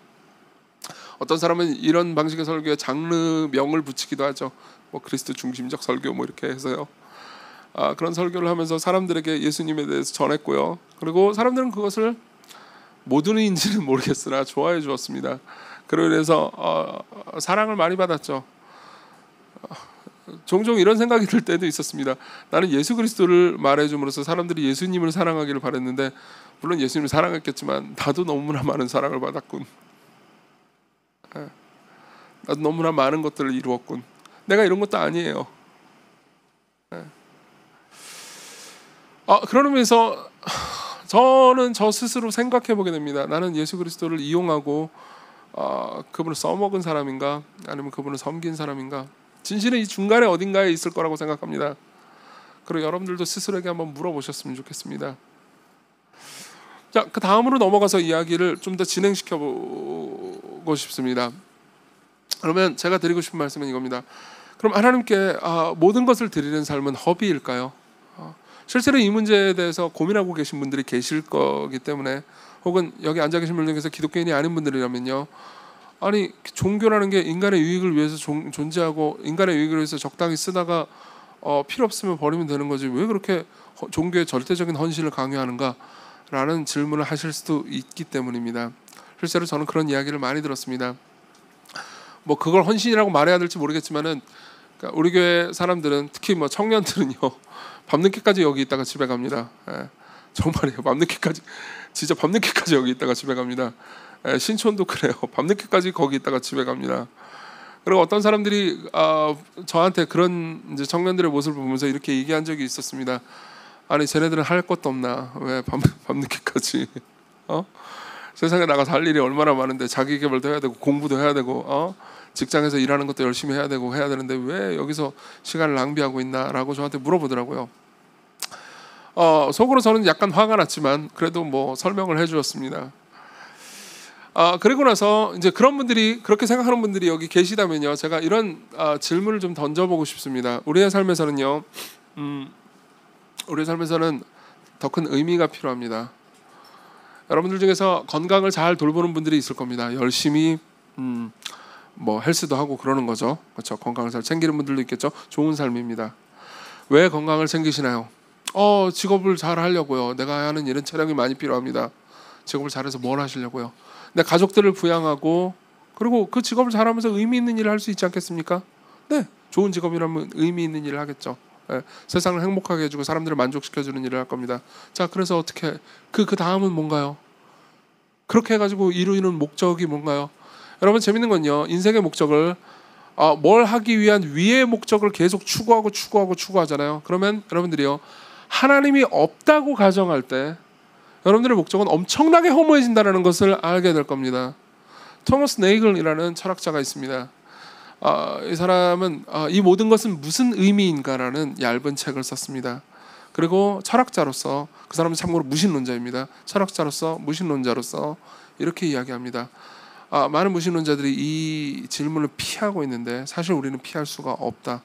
어떤 사람은 이런 방식의 설교에 장르명을 붙이기도 하죠. 뭐 그리스도 중심적 설교 뭐 이렇게 해서요. 그런 설교를 하면서 사람들에게 예수님에 대해서 전했고요. 그리고 사람들은 그것을 모두인지는 모르겠으나 좋아해 주었습니다. 그로 인해서 사랑을 많이 받았죠. 종종 이런 생각이 들 때도 있었습니다. 나는 예수 그리스도를 말해줌으로써 사람들이 예수님을 사랑하기를 바랬는데, 물론 예수님을 사랑했겠지만 나도 너무나 많은 사랑을 받았군. 나도 너무나 많은 것들을 이루었군. 내가 이런 것도 아니에요. 그러면서 저는 저 스스로 생각해 보게 됩니다. 나는 예수 그리스도를 이용하고 그분을 써먹은 사람인가, 아니면 그분을 섬긴 사람인가? 진실은 이 중간에 어딘가에 있을 거라고 생각합니다. 그리고 여러분들도 스스로에게 한번 물어보셨으면 좋겠습니다. 자, 그 다음으로 넘어가서 이야기를 좀 더 진행시켜 보고 싶습니다. 그러면 제가 드리고 싶은 말씀은 이겁니다. 그럼 하나님께 모든 것을 드리는 삶은 허비일까요? 실제로 이 문제에 대해서 고민하고 계신 분들이 계실 거기 때문에, 혹은 여기 앉아 계신 분들 중에서 기독교인이 아닌 분들이라면요, 아니 종교라는 게 인간의 유익을 위해서 존재하고 인간의 유익을 위해서 적당히 쓰다가 필요 없으면 버리면 되는 거지, 왜 그렇게 종교의 절대적인 헌신을 강요하는가라는 질문을 하실 수도 있기 때문입니다. 실제로 저는 그런 이야기를 많이 들었습니다. 뭐 그걸 헌신이라고 말해야 될지 모르겠지만은, 그러니까 우리 교회 사람들은, 특히 뭐 청년들은요, 밤늦게까지 여기 있다가 집에 갑니다. 정말이에요. 밤늦게까지, 진짜 밤늦게까지 여기 있다가 집에 갑니다. 신촌도 그래요. 밤늦게까지 거기 있다가 집에 갑니다. 그리고 어떤 사람들이 저한테 그런 이제 청년들의 모습을 보면서 이렇게 얘기한 적이 있었습니다. 아니 쟤네들은 할 것도 없나? 왜 밤늦게까지? 세상에 나가서 할 일이 얼마나 많은데, 자기 개발도 해야 되고 공부도 해야 되고 직장에서 일하는 것도 열심히 해야 되고 해야 되는데 왜 여기서 시간을 낭비하고 있나라고 저한테 물어보더라고요. 속으로 저는 약간 화가 났지만 그래도 뭐 설명을 해주었습니다. 그리고 나서 이제 그런 분들이, 그렇게 생각하는 분들이 여기 계시다면요, 제가 이런 질문을 좀 던져보고 싶습니다. 우리의 삶에서는요, 우리의 삶에서는 더 큰 의미가 필요합니다. 여러분들 중에서 건강을 잘 돌보는 분들이 있을 겁니다. 열심히 뭐 헬스도 하고 그러는 거죠. 그렇죠? 건강을 잘 챙기는 분들도 있겠죠. 좋은 삶입니다. 왜 건강을 챙기시나요? 직업을 잘 하려고요. 내가 하는 일은 체력이 많이 필요합니다. 직업을 잘해서 뭘 하시려고요? 내 가족들을 부양하고, 그리고 그 직업을 잘하면서 의미 있는 일을 할 수 있지 않겠습니까? 네, 좋은 직업이라면 의미 있는 일을 하겠죠. 세상을 행복하게 해주고 사람들을 만족시켜주는 일을 할 겁니다. 자, 그래서 어떻게 그 다음은 뭔가요? 그렇게 해가지고 이루는 목적이 뭔가요? 여러분, 재밌는 건요, 인생의 목적을 뭘 하기 위한 위의 목적을 계속 추구하잖아요. 그러면 여러분들이요, 하나님이 없다고 가정할 때 여러분들의 목적은 엄청나게 허무해진다는 것을 알게 될 겁니다. 토머스 네이글이라는 철학자가 있습니다. 이 사람은 이 모든 것은 무슨 의미인가라는 얇은 책을 썼습니다. 그리고 철학자로서, 그 사람은 참고로 무신론자입니다. 철학자로서, 무신론자로서 이렇게 이야기합니다. 많은 무신론자들이 이 질문을 피하고 있는데 사실 우리는 피할 수가 없다.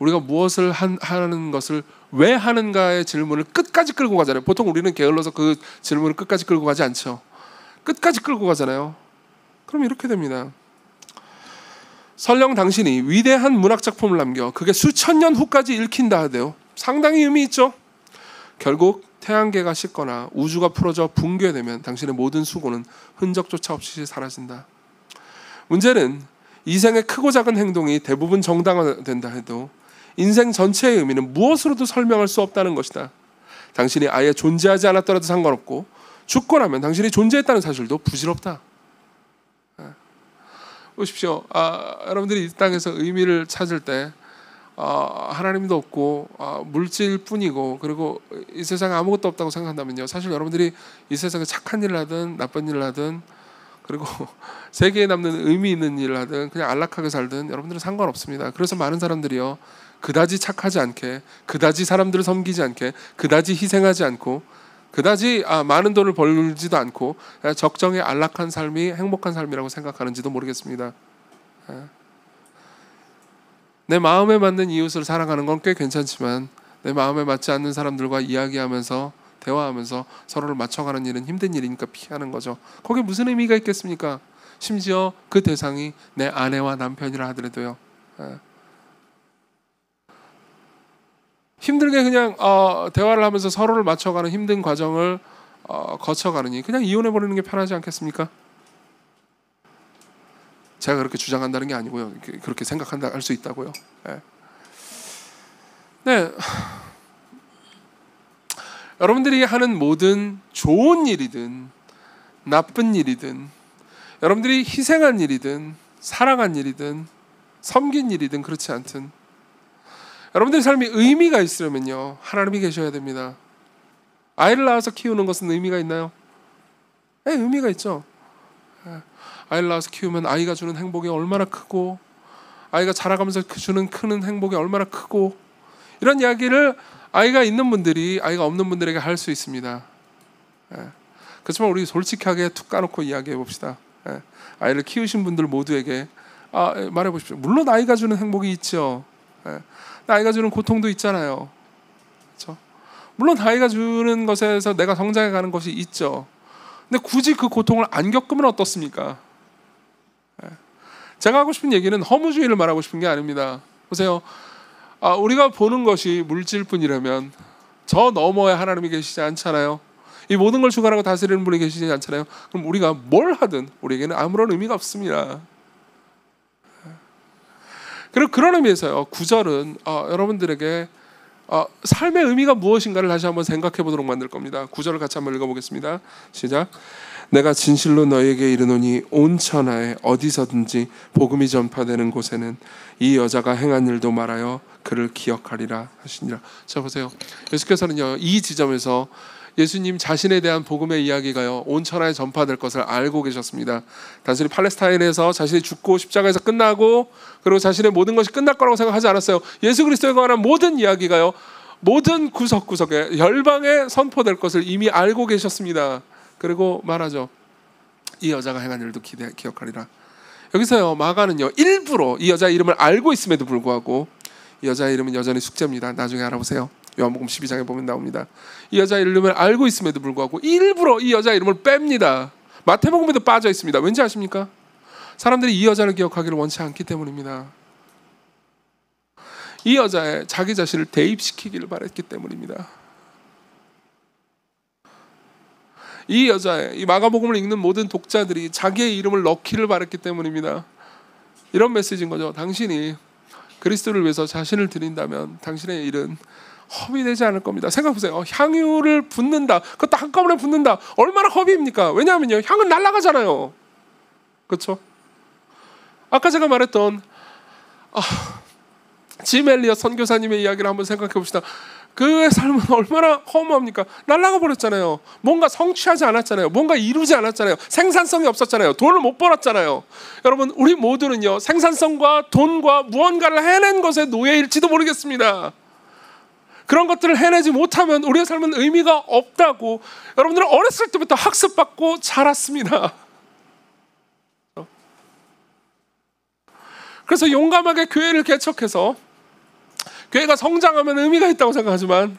우리가 무엇을 하는 것을 왜 하는가의 질문을 끝까지 끌고 가잖아요. 보통 우리는 게을러서 그 질문을 끝까지 끌고 가지 않죠. 끝까지 끌고 가잖아요. 그럼 이렇게 됩니다. 설령 당신이 위대한 문학 작품을 남겨 그게 수천 년 후까지 읽힌다 하대요. 상당히 의미 있죠. 결국 태양계가 식거나 우주가 풀어져 붕괴되면 당신의 모든 수고는 흔적조차 없이 사라진다. 문제는 이 생의 크고 작은 행동이 대부분 정당화된다 해도 인생 전체의 의미는 무엇으로도 설명할 수 없다는 것이다. 당신이 아예 존재하지 않았더라도 상관없고 죽고 나면 당신이 존재했다는 사실도 부질없다. 보십시오. 여러분들이 이 땅에서 의미를 찾을 때 하나님도 없고 물질뿐이고, 그리고 이 세상에 아무것도 없다고 생각한다면요, 사실 여러분들이 이 세상에 착한 일을 하든 나쁜 일을 하든, 그리고 세계에 남는 의미 있는 일을 하든 그냥 안락하게 살든 여러분들은 상관없습니다. 그래서 많은 사람들이요, 그다지 착하지 않게, 그다지 사람들을 섬기지 않게, 그다지 희생하지 않고, 그다지 많은 돈을 벌지도 않고 적정의 안락한 삶이 행복한 삶이라고 생각하는지도 모르겠습니다. 내 마음에 맞는 이웃을 사랑하는 건 꽤 괜찮지만 내 마음에 맞지 않는 사람들과 이야기하면서 대화하면서 서로를 맞춰가는 일은 힘든 일이니까 피하는 거죠. 거기에 무슨 의미가 있겠습니까? 심지어 그 대상이 내 아내와 남편이라 하더라도요. 힘들게 그냥 대화를 하면서 서로를 맞춰가는 힘든 과정을 거쳐가느니 그냥 이혼해버리는 게 편하지 않겠습니까? 제가 그렇게 주장한다는 게 아니고요. 그렇게 생각한다 할 수 있다고요. 네. 여러분들이 하는 모든 좋은 일이든 나쁜 일이든 여러분들이 희생한 일이든 사랑한 일이든 섬긴 일이든 그렇지 않든 여러분들의 삶이 의미가 있으려면요 하나님이 계셔야 됩니다. 아이를 낳아서 키우는 것은 의미가 있나요? 네, 의미가 있죠. 아이를 낳아서 키우면 아이가 주는 행복이 얼마나 크고 아이가 자라가면서 주는 큰 행복이 얼마나 크고 이런 이야기를 아이가 있는 분들이 아이가 없는 분들에게 할 수 있습니다. 그렇지만 우리 솔직하게 툭 까놓고 이야기해 봅시다. 아이를 키우신 분들 모두에게 말해 보십시오. 물론 아이가 주는 행복이 있죠. 아이가 주는 고통도 있잖아요. 그렇죠? 물론 아이가 주는 것에서 내가 성장해 가는 것이 있죠. 근데 굳이 그 고통을 안 겪으면 어떻습니까? 제가 하고 싶은 얘기는 허무주의를 말하고 싶은 게 아닙니다. 보세요. 우리가 보는 것이 물질뿐이라면 저 너머에 하나님이 계시지 않잖아요. 이 모든 걸 주관하고 다스리는 분이 계시지 않잖아요. 그럼 우리가 뭘 하든 우리에게는 아무런 의미가 없습니다. 그리고 그런 의미에서요. 9절은 여러분들에게 삶의 의미가 무엇인가를 다시 한번 생각해 보도록 만들 겁니다. 9절을 같이 한번 읽어보겠습니다. 시작. 내가 진실로 너에게 이르노니 온 천하에 어디서든지 복음이 전파되는 곳에는 이 여자가 행한 일도 말하여 그를 기억하리라 하시니라. 자 보세요. 예수께서는요 이 지점에서 예수님 자신에 대한 복음의 이야기가요 온 천하에 전파될 것을 알고 계셨습니다. 단순히 팔레스타인에서 자신이 죽고 십자가에서 끝나고 그리고 자신의 모든 것이 끝날 거라고 생각하지 않았어요. 예수 그리스도에 관한 모든 이야기가요 모든 구석구석에 열방에 선포될 것을 이미 알고 계셨습니다. 그리고 말하죠. 이 여자가 행한 일도 기억하리라. 여기서요 마가는요 일부러 이 여자 이름을 알고 있음에도 불구하고 이 여자의 이름은 여전히 숙제입니다. 나중에 알아보세요. 요한복음 12장에 보면 나옵니다. 이 여자의 이름을 알고 있음에도 불구하고 일부러 이 여자의 이름을 뺍니다. 마태복음에도 빠져 있습니다. 왠지 아십니까? 사람들이 이 여자를 기억하기를 원치 않기 때문입니다. 이 여자의 자기 자신을 대입시키기를 바랬기 때문입니다. 이 여자의 이 마가복음을 읽는 모든 독자들이 자기의 이름을 넣기를 바랬기 때문입니다. 이런 메시지인 거죠. 당신이 그리스도를 위해서 자신을 드린다면 당신의 일은 헛이 되지 않을 겁니다. 생각해보세요. 향유를 붓는다. 그것도 한꺼번에 붓는다. 얼마나 헛입니까? 왜냐하면요. 향은 날아가잖아요. 그렇죠? 아까 제가 말했던 짐 엘리엇 선교사님의 이야기를 한번 생각해 봅시다. 그의 삶은 얼마나 허무합니까? 날아가 버렸잖아요. 뭔가 성취하지 않았잖아요. 뭔가 이루지 않았잖아요. 생산성이 없었잖아요. 돈을 못 벌었잖아요. 여러분 우리 모두는요 생산성과 돈과 무언가를 해낸 것의 노예일지도 모르겠습니다. 그런 것들을 해내지 못하면 우리의 삶은 의미가 없다고 여러분들은 어렸을 때부터 학습받고 자랐습니다. 그래서 용감하게 교회를 개척해서 교회가 성장하면 의미가 있다고 생각하지만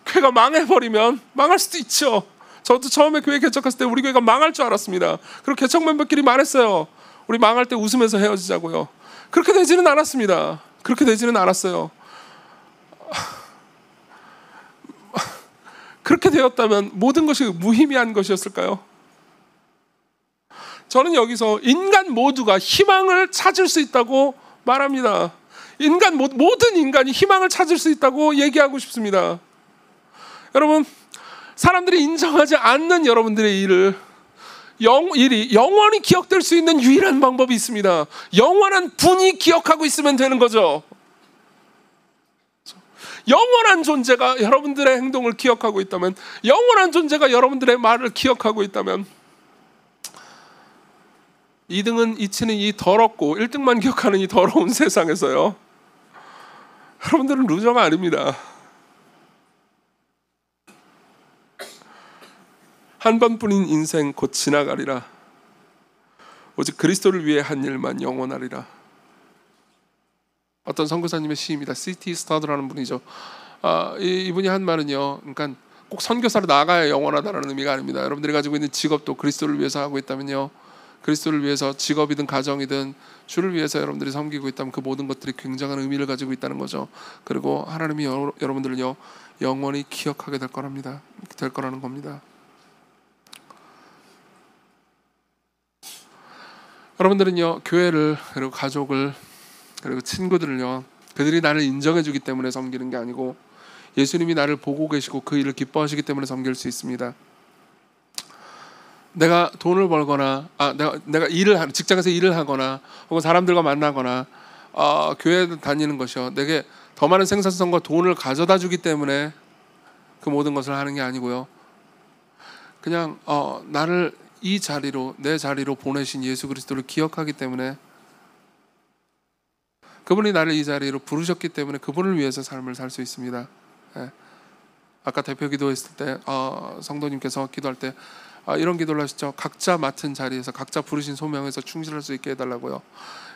교회가 망해버리면 망할 수도 있죠. 저도 처음에 교회 개척했을 때 우리 교회가 망할 줄 알았습니다. 그리고 개척 멤버끼리 말했어요. 우리 망할 때 웃으면서 헤어지자고요. 그렇게 되지는 않았습니다. 그렇게 되지는 않았어요. 그렇게 되었다면 모든 것이 무의미한 것이었을까요? 저는 여기서 인간 모두가 희망을 찾을 수 있다고 말합니다. 모든 인간이 희망을 찾을 수 있다고 얘기하고 싶습니다. 여러분, 사람들이 인정하지 않는 여러분들의 일이 영원히 기억될 수 있는 유일한 방법이 있습니다. 영원한 분이 기억하고 있으면 되는 거죠. 영원한 존재가 여러분들의 행동을 기억하고 있다면, 영원한 존재가 여러분들의 말을 기억하고 있다면 2등은 이치는 이 더럽고 1등만 기억하는 이 더러운 세상에서요 여러분들은 루저가 아닙니다. 한 번뿐인 인생 곧 지나가리라. 오직 그리스도를 위해 한 일만 영원하리라. 어떤 선교사님의 시입니다. C.T. 스타드라는 분이죠. 이분이 한 말은요, 그러니까 꼭 선교사로 나가야 영원하다는 의미가 아닙니다. 여러분들이 가지고 있는 직업도 그리스도를 위해서 하고 있다면요, 그리스도를 위해서 직업이든 가정이든 주를 위해서 여러분들이 섬기고 있다면 그 모든 것들이 굉장한 의미를 가지고 있다는 거죠. 그리고 하나님이 여러분들을요 영원히 기억하게 될 거라는 겁니다. 여러분들은요 교회를, 그리고 가족을, 그리고 친구들을요 그들이 나를 인정해 주기 때문에 섬기는 게 아니고 예수님이 나를 보고 계시고 그 일을 기뻐하시기 때문에 섬길 수 있습니다. 내가 돈을 벌거나 내가 직장에서 일을 하거나 혹은 사람들과 만나거나 교회 다니는 것이요 내게 더 많은 생산성과 돈을 가져다 주기 때문에 그 모든 것을 하는 게 아니고요, 그냥 나를 이 자리로, 내 자리로 보내신 예수 그리스도를 기억하기 때문에, 그분이 나를 이 자리로 부르셨기 때문에 그분을 위해서 삶을 살 수 있습니다. 예. 아까 대표 기도했을 때 성도님께서 기도할 때 이런 기도를 하시죠. 각자 맡은 자리에서, 각자 부르신 소명에서 충실할 수 있게 해달라고요.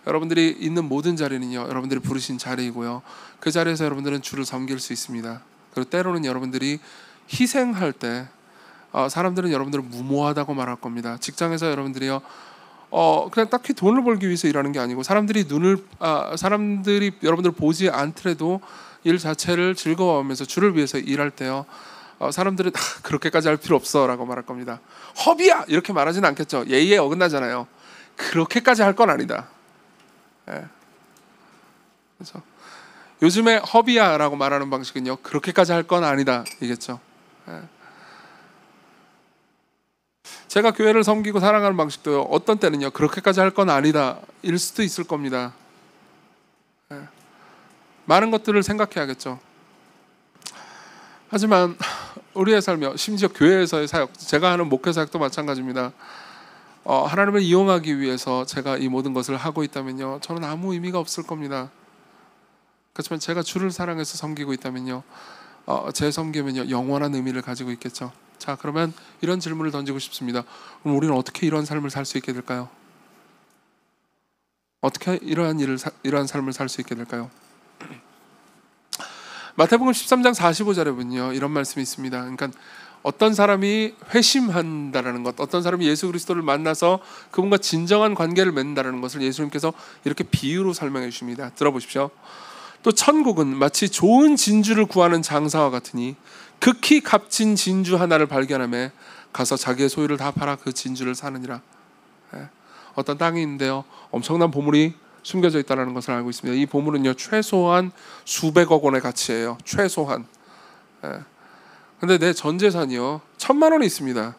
여러분들이 있는 모든 자리는요 여러분들이 부르신 자리이고요, 그 자리에서 여러분들은 주를 섬길 수 있습니다. 그리고 때로는 여러분들이 희생할 때 사람들은 여러분들을 무모하다고 말할 겁니다. 직장에서 여러분들이요 그냥 딱히 돈을 벌기 위해서 일하는 게 아니고, 사람들이 여러분들을 보지 않더라도 일 자체를 즐거워하면서 주를 위해서 일할 때요 사람들은 그렇게까지 할 필요 없어 라고 말할 겁니다. 허비야 이렇게 말하지는 않겠죠. 예의에 어긋나잖아요. 그렇게까지 할 건 아니다. 예. 그래서 요즘에 허비야 라고 말하는 방식은요 그렇게까지 할 건 아니다 이겠죠. 예. 제가 교회를 섬기고 사랑하는 방식도요 어떤 때는요 그렇게까지 할 건 아니다 일 수도 있을 겁니다. 예. 많은 것들을 생각해야겠죠. 하지만 우리의 삶이요, 심지어 교회에서의 사역, 제가 하는 목회 사역도 마찬가지입니다. 하나님을 이용하기 위해서 제가 이 모든 것을 하고 있다면요 저는 아무 의미가 없을 겁니다. 그렇지만 제가 주를 사랑해서 섬기고 있다면요 제 섬김은요 영원한 의미를 가지고 있겠죠. 자, 그러면 이런 질문을 던지고 싶습니다. 그럼 우리는 어떻게 이러한 삶을 살 수 있게 될까요? 어떻게 이러한 삶을 살 수 있게 될까요? 마태복음 13장 45절에 보면요 이런 말씀이 있습니다. 그러니까 어떤 사람이 회심한다라는 것, 어떤 사람이 예수 그리스도를 만나서 그분과 진정한 관계를 맺는다라는 것을 예수님께서 이렇게 비유로 설명해 주십니다. 들어보십시오. 또 천국은 마치 좋은 진주를 구하는 장사와 같으니 극히 값진 진주 하나를 발견하며 가서 자기의 소유를 다 팔아 그 진주를 사느니라. 어떤 땅이 있는데요 엄청난 보물이 숨겨져 있다는 것을 알고 있습니다. 이 보물은요 최소한 수백억 원의 가치예요. 최소한. 근데 내 전 재산이요 1,000만 원이 있습니다.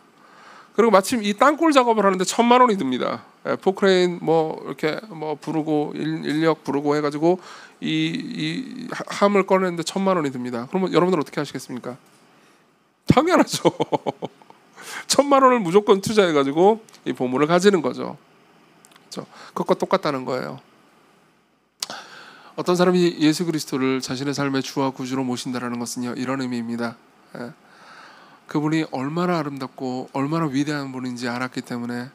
그리고 마침 이 땅굴 작업을 하는데 1,000만 원이 듭니다. 포크레인 이렇게 부르고 인력 부르고 해가지고 이 함을 꺼내는데 1,000만 원이 듭니다. 그러면 여러분들 어떻게 하시겠습니까? 당연하죠. 1,000만 원을 무조건 투자해가지고 이 보물을 가지는 거죠. 그렇죠? 그것과 똑같다는 거예요. 어떤 사람이 예수 그리스도를 자신의 삶의 주와 구주로 모신다라는 것은요 이런 의미입니다. 그분이 얼마나 아름답고 얼마나 위대한 분인지 알았기 때문에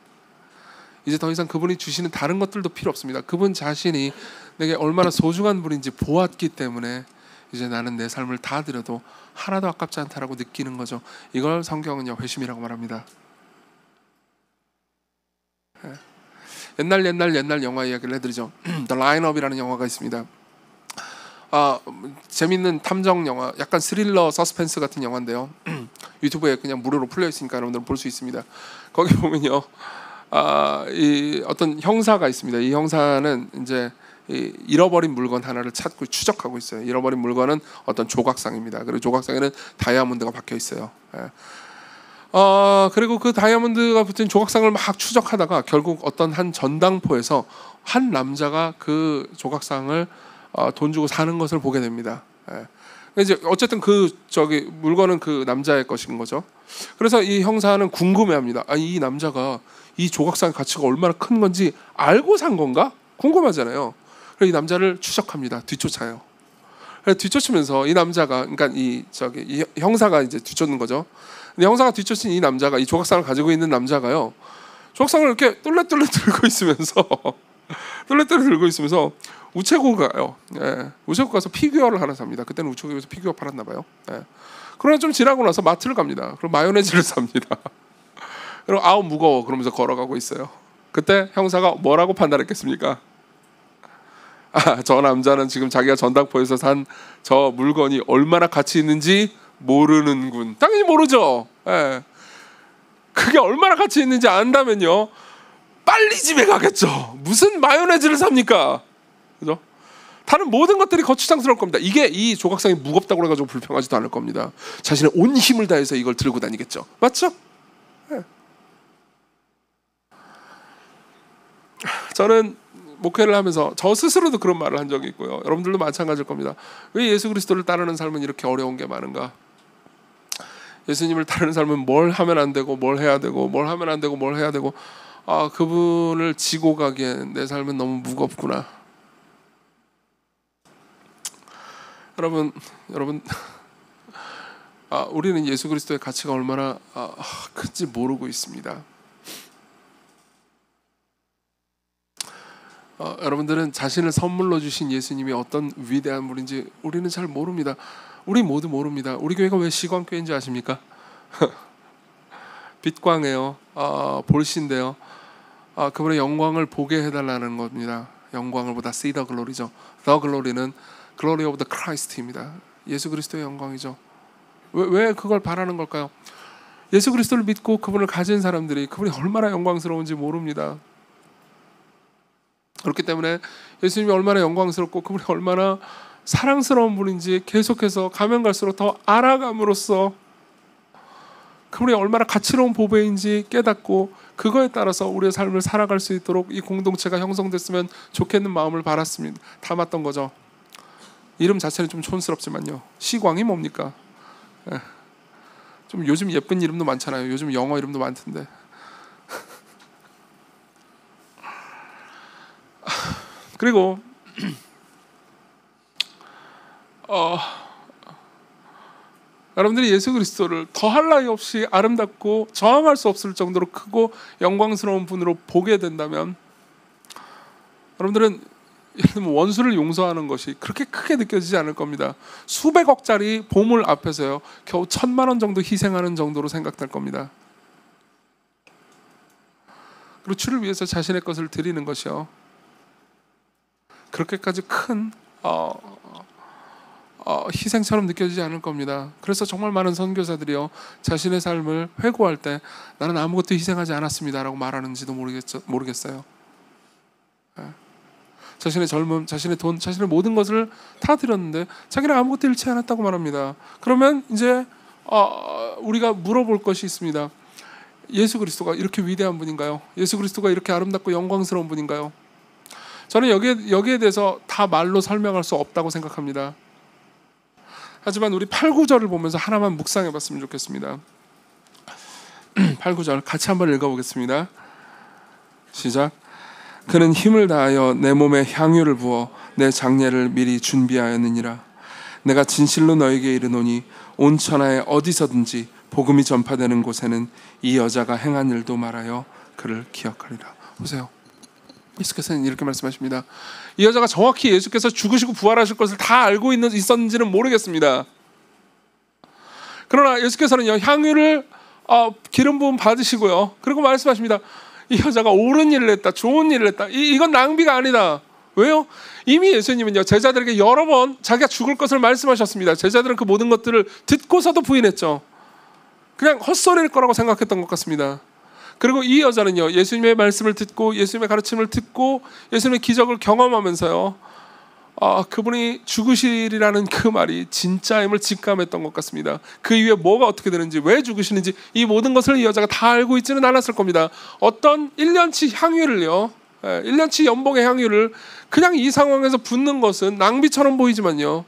이제 더 이상 그분이 주시는 다른 것들도 필요 없습니다. 그분 자신이 내게 얼마나 소중한 분인지 보았기 때문에 이제 나는 내 삶을 다 드려도 하나도 아깝지 않다라고 느끼는 거죠. 이걸 성경은요 회심이라고 말합니다. 옛날 영화 이야기를 해드리죠. The Line-Up이라는 영화가 있습니다. 재밌는 탐정 영화, 약간 스릴러 서스펜스 같은 영화인데요. 유튜브에 그냥 무료로 풀려 있으니까 여러분들 볼 수 있습니다. 거기 보면요, 이 어떤 형사가 있습니다. 이 형사는 이제 잃어버린 물건 하나를 찾고 추적하고 있어요. 잃어버린 물건은 어떤 조각상입니다. 그리고 조각상에는 다이아몬드가 박혀 있어요. 그리고 그 다이아몬드가 붙은 조각상을 막 추적하다가 결국 어떤 한 전당포에서 한 남자가 그 조각상을 돈 주고 사는 것을 보게 됩니다. 이제 어쨌든 물건은 그 남자의 것인 거죠. 그래서 이 형사는 궁금해합니다. 이 남자가 이 조각상의 가치가 얼마나 큰 건지 알고 산 건가? 궁금하잖아요. 그래서 이 남자를 추적합니다. 뒤쫓아요. 그래서 뒤쫓으면서 이 남자가, 그러니까 이 형사가 이제 뒤쫓는 거죠. 근데 형사가 뒤쫓은 이 남자가, 이 조각상을 가지고 있는 남자가요, 조각상을 이렇게 똘레똘레 들고 있으면서 우체국 가요. 우체국 가서 피규어를 하나 삽니다. 그때는 우체국에서 피규어 팔았나 봐요. 그러나 좀 지나고 나서 마트를 갑니다. 그럼 마요네즈를 삽니다. 그리고 아우 무거워 그러면서 걸어가고 있어요. 그때 형사가 뭐라고 판단했겠습니까? 저 남자는 지금 자기가 전당포에서 산 저 물건이 얼마나 가치 있는지 모르는군. 당연히 모르죠. 예. 그게 얼마나 가치 있는지 안다면요 빨리 집에 가겠죠. 무슨 마요네즈를 삽니까? 그죠? 다른 모든 것들이 거추장스러울 겁니다. 이게 이 조각상이 무겁다고 해가지고 불평하지도 않을 겁니다. 자신의 온 힘을 다해서 이걸 들고 다니겠죠. 맞죠? 네. 저는 목회를 하면서 저 스스로도 그런 말을 한 적이 있고요. 여러분들도 마찬가지일 겁니다. 왜 예수 그리스도를 따르는 삶은 이렇게 어려운 게 많은가? 예수님을 따르는 삶은 뭘 하면 안 되고 뭘 해야 되고 뭘 하면 안 되고 뭘 해야 되고 그분을 지고 가기엔 내 삶은 너무 무겁구나. 여러분 우리는 예수 그리스도의 가치가 얼마나 큰지 모르고 있습니다. 여러분들은 자신을 선물로 주신 예수님이 어떤 위대한 분인지 우리는 잘 모릅니다. 우리 모두 모릅니다. 우리 교회가 왜 시광교회인지 아십니까? 빛광이에요. 볼신데요. 그분의 영광을 보게 해달라는 겁니다. 영광을 보다 see the glory죠. The glory는 glory of the Christ입니다. 예수 그리스도의 영광이죠. 왜 그걸 바라는 걸까요? 예수 그리스도를 믿고 그분을 가진 사람들이 그분이 얼마나 영광스러운지 모릅니다. 그렇기 때문에 예수님이 얼마나 영광스럽고 그분이 얼마나 사랑스러운 분인지 계속해서 가면 갈수록 더 알아감으로써 그분이 얼마나 가치로운 보배인지 깨닫고 그거에 따라서 우리의 삶을 살아갈 수 있도록 이 공동체가 형성됐으면 좋겠는 마음을 담았던 거죠. 이름 자체는 좀 촌스럽지만요. 시광이 뭡니까? 좀 요즘 예쁜 이름도 많잖아요. 요즘 영어 이름도 많던데. 그리고 여러분들이 예수 그리스도를 더할 나위 없이 아름답고 저항할 수 없을 정도로 크고 영광스러운 분으로 보게 된다면 여러분들은 예를 들면 원수를 용서하는 것이 그렇게 크게 느껴지지 않을 겁니다. 수백억짜리 보물 앞에서요 겨우 1,000만 원 정도 희생하는 정도로 생각될 겁니다. 그리고 주를 위해서 자신의 것을 드리는 것이요 그렇게까지 큰 희생처럼 느껴지지 않을 겁니다. 그래서 정말 많은 선교사들이요 자신의 삶을 회고할 때 나는 아무것도 희생하지 않았습니다라고 말하는지도 모르겠어요. 자신의 젊음, 자신의 돈, 자신의 모든 것을 다 드렸는데 자기는 아무것도 잃지 않았다고 말합니다. 그러면 이제 우리가 물어볼 것이 있습니다. 예수 그리스도가 이렇게 위대한 분인가요? 예수 그리스도가 이렇게 아름답고 영광스러운 분인가요? 저는 여기에 대해서 다 말로 설명할 수 없다고 생각합니다. 하지만 우리 8, 9절을 보면서 하나만 묵상해 봤으면 좋겠습니다. 8, 9절 같이 한번 읽어보겠습니다. 시작. 그는 힘을 다하여 내 몸에 향유를 부어 내 장례를 미리 준비하였느니라. 내가 진실로 너에게 이르노니 온 천하에 어디서든지 복음이 전파되는 곳에는 이 여자가 행한 일도 말하여 그를 기억하리라. 보세요. 예수께서는 이렇게 말씀하십니다. 이 여자가 정확히 예수께서 죽으시고 부활하실 것을 다 알고 있었는지는 모르겠습니다. 그러나 예수께서는요 향유를 기름 부음 받으시고요 그리고 말씀하십니다. 이 여자가 옳은 일을 했다, 좋은 일을 했다. 이건 낭비가 아니다. 왜요? 이미 예수님은요 제자들에게 여러 번 자기가 죽을 것을 말씀하셨습니다. 제자들은 그 모든 것들을 듣고서도 부인했죠. 그냥 헛소리일 거라고 생각했던 것 같습니다. 그리고 이 여자는요 예수님의 말씀을 듣고 예수님의 가르침을 듣고 예수님의 기적을 경험하면서요 그분이 죽으시리라는 그 말이 진짜임을 직감했던 것 같습니다. 그 이후에 뭐가 어떻게 되는지 왜 죽으시는지 이 모든 것을 이 여자가 다 알고 있지는 않았을 겁니다. 어떤 1년치 향유를요 1년치 연봉의 향유를 그냥 이 상황에서 붓는 것은 낭비처럼 보이지만요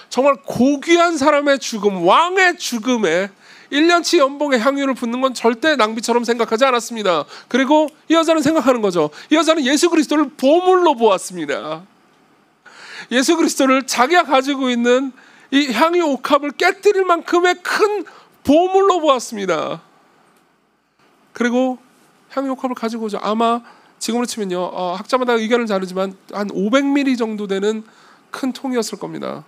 정말 고귀한 사람의 죽음, 왕의 죽음에 1년치 연봉의 향유를 붓는 건 절대 낭비처럼 생각하지 않았습니다. 그리고 이 여자는 생각하는 거죠. 이 여자는 예수 그리스도를 보물로 보았습니다. 예수 그리스도를 자기가 가지고 있는 이 향유 옥합을 깨뜨릴 만큼의 큰 보물로 보았습니다. 그리고 향유 옥합을 가지고 오죠. 아마 지금으로 치면요 학자마다 의견은 다르지만 한 500ml 정도 되는 큰 통이었을 겁니다.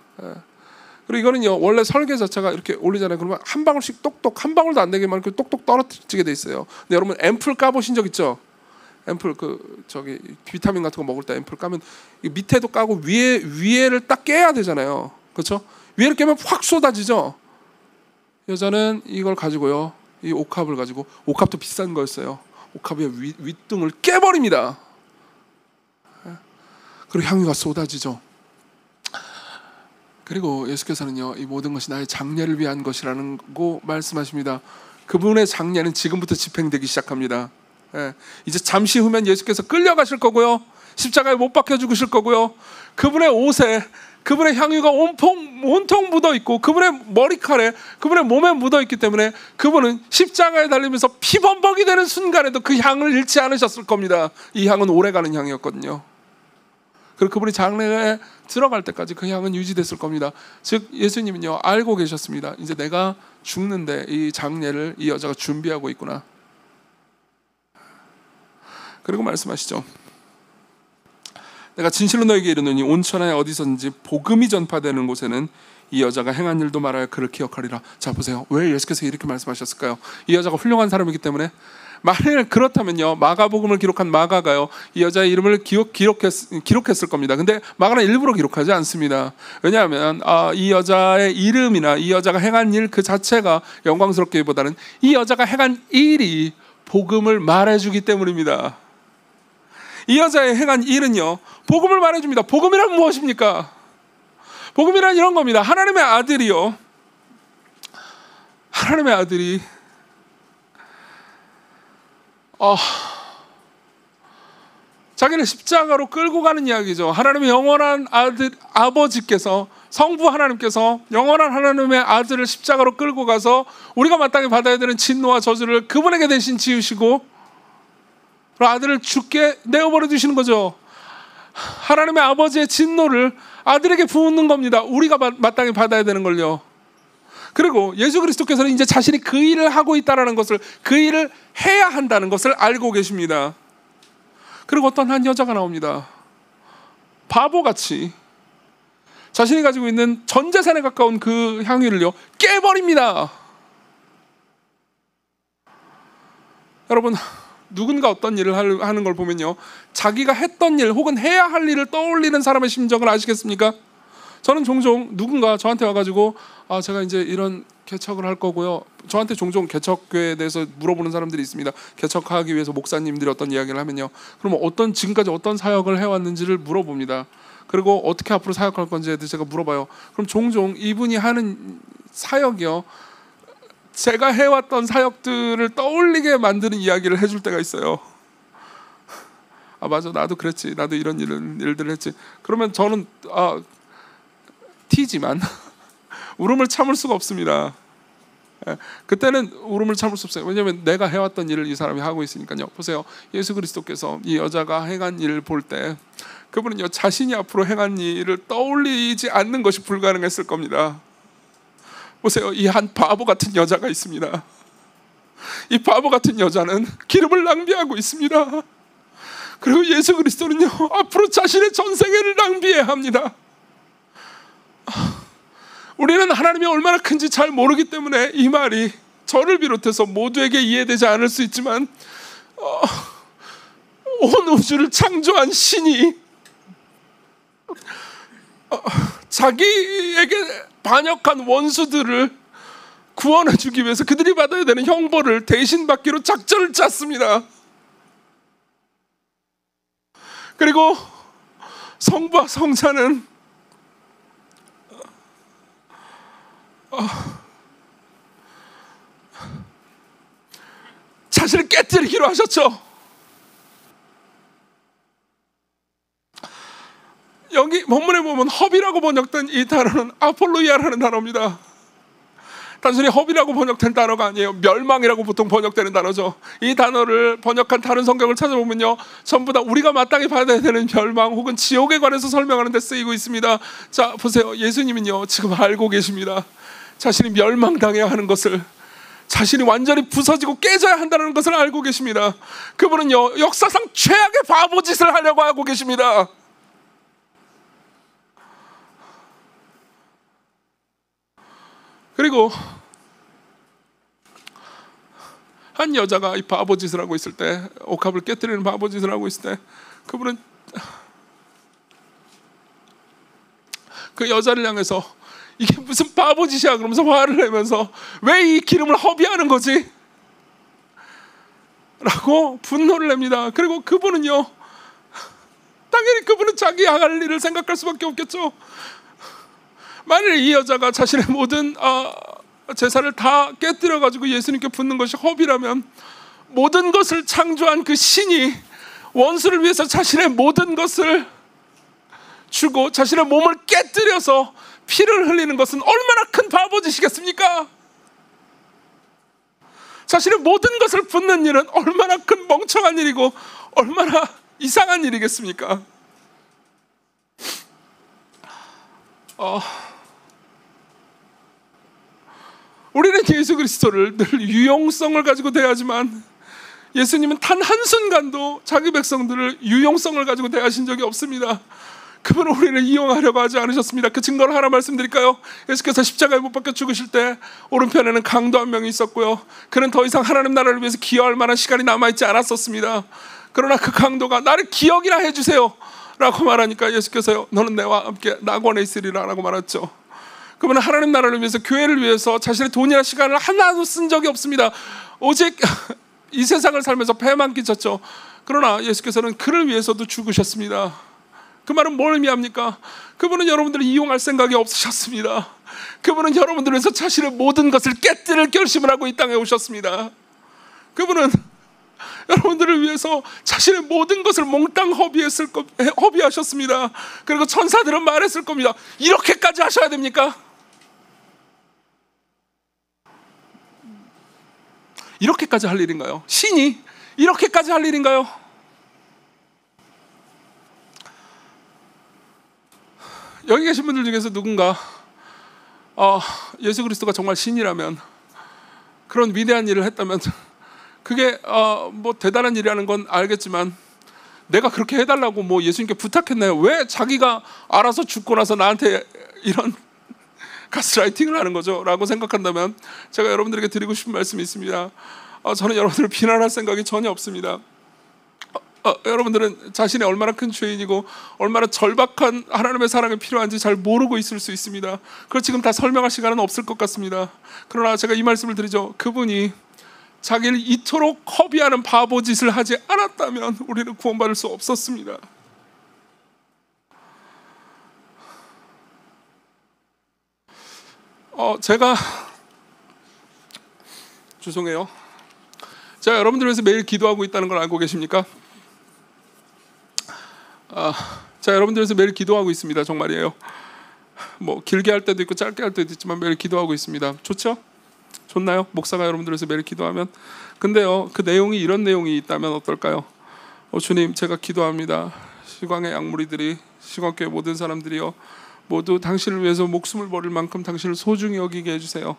그리고 이거는요 원래 설계 자체가 이렇게 올리잖아요. 그러면 한 방울씩 똑똑, 한 방울도 안 되게만 이렇게 똑똑 떨어지게 돼 있어요. 근데 여러분 앰플 까보신 적 있죠? 앰플 비타민 같은 거 먹을 때 앰플 까면 밑에도 까고 위에를 딱 깨야 되잖아요. 그렇죠? 위에를 깨면 확 쏟아지죠. 여자는 이걸 가지고요, 이 옥합을 가지고, 옥합도 비싼 거였어요. 옥합의 윗등을 깨버립니다. 그리고 향유가 쏟아지죠. 그리고 예수께서는요 이 모든 것이 나의 장례를 위한 것이라는 거 말씀하십니다. 그분의 장례는 지금부터 집행되기 시작합니다. 이제 잠시 후면 예수께서 끌려가실 거고요, 십자가에 못 박혀 죽으실 거고요, 그분의 옷에 그분의 향유가 온통 묻어 있고 그분의 머리칼에 그분의 몸에 묻어 있기 때문에 그분은 십자가에 달리면서 피범벅이 되는 순간에도 그 향을 잃지 않으셨을 겁니다. 이 향은 오래가는 향이었거든요. 그리고 그분이 장례에 들어갈 때까지 그 향은 유지됐을 겁니다. 즉 예수님은요 알고 계셨습니다. 이제 내가 죽는데 이 장례를 이 여자가 준비하고 있구나. 그리고 말씀하시죠. 내가 진실로 너에게 이르노니 온 천하에 어디서든지 복음이 전파되는 곳에는 이 여자가 행한 일도 말하여 그를 기억하리라. 자 보세요. 왜 예수께서 이렇게 말씀하셨을까요? 이 여자가 훌륭한 사람이기 때문에. 만일 그렇다면요 마가복음을 기록한 마가가요 이 여자의 이름을 기록했을 겁니다. 근데 마가는 일부러 기록하지 않습니다. 왜냐하면 이 여자의 이름이나 이 여자가 행한 일 그 자체가 영광스럽기보다는 이 여자가 행한 일이 복음을 말해주기 때문입니다. 이 여자의 행한 일은요 복음을 말해줍니다. 복음이란 무엇입니까? 복음이란 이런 겁니다. 하나님의 아들이 자기를 십자가로 끌고 가는 이야기죠. 하나님의 영원한 아들, 아버지께서, 성부 하나님께서 영원한 하나님의 아들을 십자가로 끌고 가서 우리가 마땅히 받아야 되는 진노와 저주를 그분에게 대신 지으시고 아들을 죽게 내어버려 두시는 거죠. 하나님의 아버지의 진노를 아들에게 부는 겁니다. 우리가 마땅히 받아야 되는 걸요. 그리고 예수 그리스도께서는 이제 자신이 그 일을 하고 있다는 것을, 그 일을 해야 한다는 것을 알고 계십니다. 그리고 어떤 한 여자가 나옵니다. 바보같이 자신이 가지고 있는 전 재산에 가까운 그 향유를요 깨버립니다. 여러분 누군가 어떤 일을 하는 걸 보면요 자기가 했던 일 혹은 해야 할 일을 떠올리는 사람의 심정을 아시겠습니까? 저는 종종 누군가 저한테 와가지고 제가 이제 이런 개척을 할 거고요. 저한테 종종 개척교회에 대해서 물어보는 사람들이 있습니다. 개척하기 위해서 목사님들이 어떤 이야기를 하면요, 그러면 지금까지 어떤 사역을 해왔는지를 물어봅니다. 그리고 어떻게 앞으로 사역할 건지에 대해서 제가 물어봐요. 그럼 종종 이분이 하는 사역이요 제가 해왔던 사역들을 떠올리게 만드는 이야기를 해줄 때가 있어요. 맞아, 나도 그랬지, 나도 이런 일들을 했지. 그러면 저는 티지만 울음을 참을 수가 없습니다. 그때는 울음을 참을 수 없어요. 왜냐하면 내가 해왔던 일을 이 사람이 하고 있으니까요. 보세요, 예수 그리스도께서 이 여자가 행한 일을 볼 때 그분은요 자신이 앞으로 행한 일을 떠올리지 않는 것이 불가능했을 겁니다. 보세요, 이 한 바보 같은 여자가 있습니다. 이 바보 같은 여자는 기름을 낭비하고 있습니다. 그리고 예수 그리스도는요 앞으로 자신의 전생애를 낭비해야 합니다. 우리는 하나님이 얼마나 큰지 잘 모르기 때문에 이 말이 저를 비롯해서 모두에게 이해되지 않을 수 있지만 온 우주를 창조한 신이 자기에게 반역한 원수들을 구원해주기 위해서 그들이 받아야 되는 형벌을 대신 받기로 작전을 짰습니다. 그리고 성부와 성자는 자신을 깨뜨리기로 하셨죠. 여기 본문에 보면 허비라고 번역된 이 단어는 아폴로이아라는 단어입니다. 단순히 허비라고 번역된 단어가 아니에요. 멸망이라고 보통 번역되는 단어죠. 이 단어를 번역한 다른 성경을 찾아보면요 전부 다 우리가 마땅히 받아야 되는 멸망 혹은 지옥에 관해서 설명하는 데 쓰이고 있습니다. 자 보세요, 예수님은요 지금 알고 계십니다. 자신이 멸망당해야 하는 것을, 자신이 완전히 부서지고 깨져야 한다는 것을 알고 계십니다. 그분은요 역사상 최악의 바보짓을 하려고 하고 계십니다. 그리고 한 여자가 이 바보 짓을 하고 있을 때, 옥합을 깨뜨리는 바보 짓을 하고 있을 때, 그분은 그 여자를 향해서 이게 무슨 바보 짓이야 그러면서 화를 내면서 왜 이 기름을 허비하는 거지? 라고 분노를 냅니다. 그리고 그분은요, 당연히 그분은 자기 할 일을 생각할 수밖에 없겠죠. 만일 이 여자가 자신의 모든 제사를 다 깨뜨려 가지고 예수님께 붓는 것이 허비라면, 모든 것을 창조한 그 신이 원수를 위해서 자신의 모든 것을 주고 자신의 몸을 깨뜨려서 피를 흘리는 것은 얼마나 큰 바보짓이겠습니까? 자신의 모든 것을 붓는 일은 얼마나 큰 멍청한 일이고 얼마나 이상한 일이겠습니까? 우리는 예수 그리스도를 늘 유용성을 가지고 대하지만 예수님은 단 한순간도 자기 백성들을 유용성을 가지고 대하신 적이 없습니다. 그분은 우리를 이용하려고 하지 않으셨습니다. 그 증거를 하나 말씀드릴까요? 예수께서 십자가에 못 박혀 죽으실 때 오른편에는 강도 한 명이 있었고요, 그는 더 이상 하나님 나라를 위해서 기여할 만한 시간이 남아있지 않았었습니다. 그러나 그 강도가 나를 기억이나 해주세요 라고 말하니까 예수께서요, 너는 내와 함께 낙원에 있으리라 라고 말했죠. 그분은 하나님 나라를 위해서, 교회를 위해서 자신의 돈이나 시간을 하나도 쓴 적이 없습니다. 오직 이 세상을 살면서 배만 끼쳤죠. 그러나 예수께서는 그를 위해서도 죽으셨습니다. 그 말은 뭘 의미합니까? 그분은 여러분들을 이용할 생각이 없으셨습니다. 그분은 여러분들을 위해서 자신의 모든 것을 깨뜨릴 결심을 하고 이 땅에 오셨습니다. 그분은 여러분들을 위해서 자신의 모든 것을 몽땅 허비하셨습니다. 그리고 천사들은 말했을 겁니다. 이렇게까지 하셔야 됩니까? 이렇게까지 할 일인가요? 신이 이렇게까지 할 일인가요? 여기 계신 분들 중에서 누군가 예수 그리스도가 정말 신이라면, 그런 위대한 일을 했다면, 그게 뭐 대단한 일이라는 건 알겠지만 내가 그렇게 해달라고 뭐 예수님께 부탁했나요? 왜 자기가 알아서 죽고 나서 나한테 이런 가스라이팅을 하는 거죠? 라고 생각한다면 제가 여러분들에게 드리고 싶은 말씀이 있습니다. 저는 여러분들을 비난할 생각이 전혀 없습니다. 여러분들은 자신이 얼마나 큰 죄인이고 얼마나 절박한 하나님의 사랑이 필요한지 잘 모르고 있을 수 있습니다. 그걸 지금 다 설명할 시간은 없을 것 같습니다. 그러나 제가 이 말씀을 드리죠. 그분이 자기를 이토록 허비하는 바보짓을 하지 않았다면 우리는 구원받을 수 없었습니다. 제가 죄송해요. 제가 여러분들을 위해서 매일 기도하고 있다는 걸 알고 계십니까? 제가 여러분들을 위해서 매일 기도하고 있습니다. 정말이에요. 뭐 길게 할 때도 있고 짧게 할 때도 있지만 매일 기도하고 있습니다. 좋죠? 좋나요? 목사가 여러분들을 위해서 매일 기도하면. 근데요, 그 내용이 이런 내용이 있다면 어떨까요? 주님, 제가 기도합니다. 시광의 양무리들이, 시광교회 모든 사람들이요, 모두 당신을 위해서 목숨을 버릴 만큼 당신을 소중히 여기게 해주세요.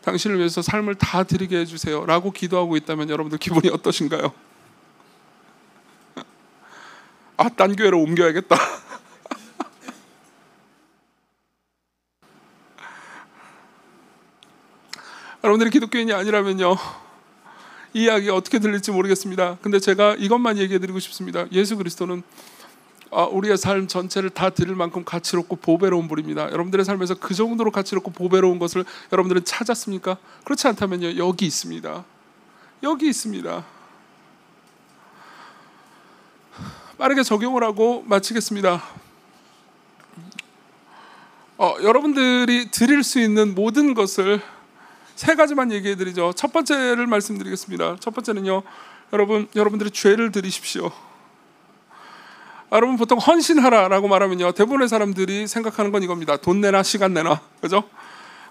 당신을 위해서 삶을 다 드리게 해주세요 라고 기도하고 있다면 여러분들 기분이 어떠신가요? 딴 교회로 옮겨야겠다. 여러분들이 기독교인이 아니라면요, 이 이야기 어떻게 들릴지 모르겠습니다. 근데 제가 이것만 얘기해드리고 싶습니다. 예수 그리스도는 우리의 삶 전체를 다 드릴 만큼 가치롭고 보배로운 분입니다. 여러분들의 삶에서 그 정도로 가치롭고 보배로운 것을 여러분들은 찾았습니까? 그렇지 않다면요, 여기 있습니다. 여기 있습니다. 빠르게 적용을 하고 마치겠습니다. 여러분들이 드릴 수 있는 모든 것을 세 가지만 얘기해드리죠. 첫 번째를 말씀드리겠습니다. 첫 번째는요, 여러분들이 죄를 드리십시오. 여러분, 보통 헌신하라라고 말하면요, 대부분의 사람들이 생각하는 건 이겁니다. 돈 내놔, 시간 내놔, 그죠?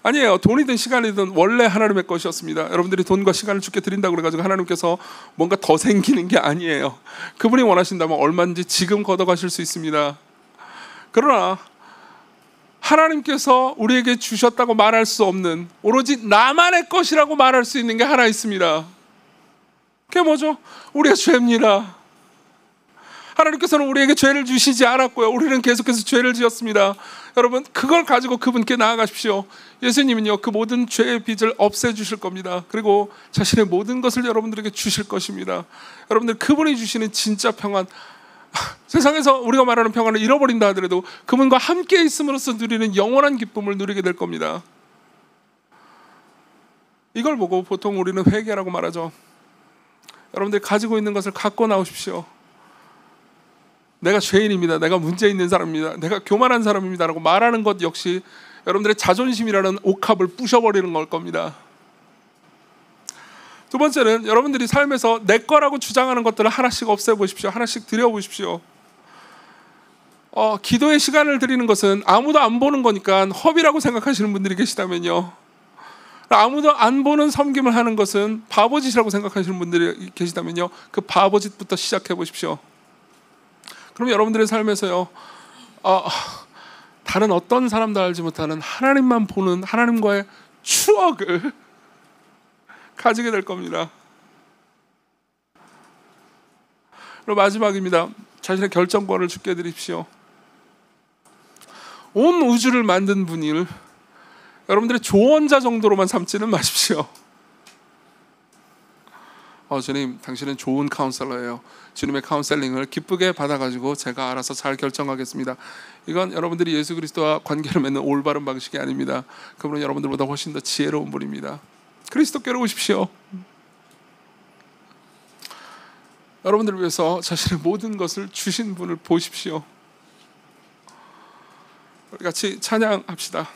아니에요. 돈이든 시간이든 원래 하나님의 것이었습니다. 여러분들이 돈과 시간을 주께 드린다고 그래가지고 하나님께서 뭔가 더 생기는 게 아니에요. 그분이 원하신다면 얼마든지 지금 걷어가실 수 있습니다. 그러나 하나님께서 우리에게 주셨다고 말할 수 없는, 오로지 나만의 것이라고 말할 수 있는 게 하나 있습니다. 그게 뭐죠? 우리의 죄입니다. 하나님께서는 우리에게 죄를 주시지 않았고요. 우리는 계속해서 죄를 지었습니다. 여러분, 그걸 가지고 그분께 나아가십시오. 예수님은요, 그 모든 죄의 빚을 없애주실 겁니다. 그리고 자신의 모든 것을 여러분들에게 주실 것입니다. 여러분들, 그분이 주시는 진짜 평안, 세상에서 우리가 말하는 평안을 잃어버린다 하더라도 그분과 함께 있음으로써 누리는 영원한 기쁨을 누리게 될 겁니다. 이걸 보고 보통 우리는 회개라고 말하죠. 여러분들, 가지고 있는 것을 갖고 나오십시오. 내가 죄인입니다. 내가 문제 있는 사람입니다. 내가 교만한 사람입니다 라고 말하는 것 역시 여러분들의 자존심이라는 옥합을 부셔버리는 걸 겁니다. 두 번째는 여러분들이 삶에서 내 거라고 주장하는 것들을 하나씩 없애보십시오. 하나씩 드려보십시오. 기도의 시간을 드리는 것은 아무도 안 보는 거니까 허비라고 생각하시는 분들이 계시다면요, 아무도 안 보는 섬김을 하는 것은 바보짓이라고 생각하시는 분들이 계시다면요, 그 바보짓부터 시작해 보십시오. 그럼 여러분들의 삶에서요, 다른 어떤 사람도 알지 못하는 하나님만 보는 하나님과의 추억을 가지게 될 겁니다. 그리고 마지막입니다. 자신의 결정권을 주께 드립시오. 온 우주를 만든 분을 여러분들의 조언자 정도로만 삼지는 마십시오. 주님, 당신은 좋은 카운셀러예요. 주님의 카운셀링을 기쁘게 받아가지고 제가 알아서 잘 결정하겠습니다. 이건 여러분들이 예수 그리스도와 관계를 맺는 올바른 방식이 아닙니다. 그분은 여러분들보다 훨씬 더 지혜로운 분입니다. 그리스도께로 오십시오. 여러분들을 위해서 자신의 모든 것을 주신 분을 보십시오. 우리 같이 찬양합시다.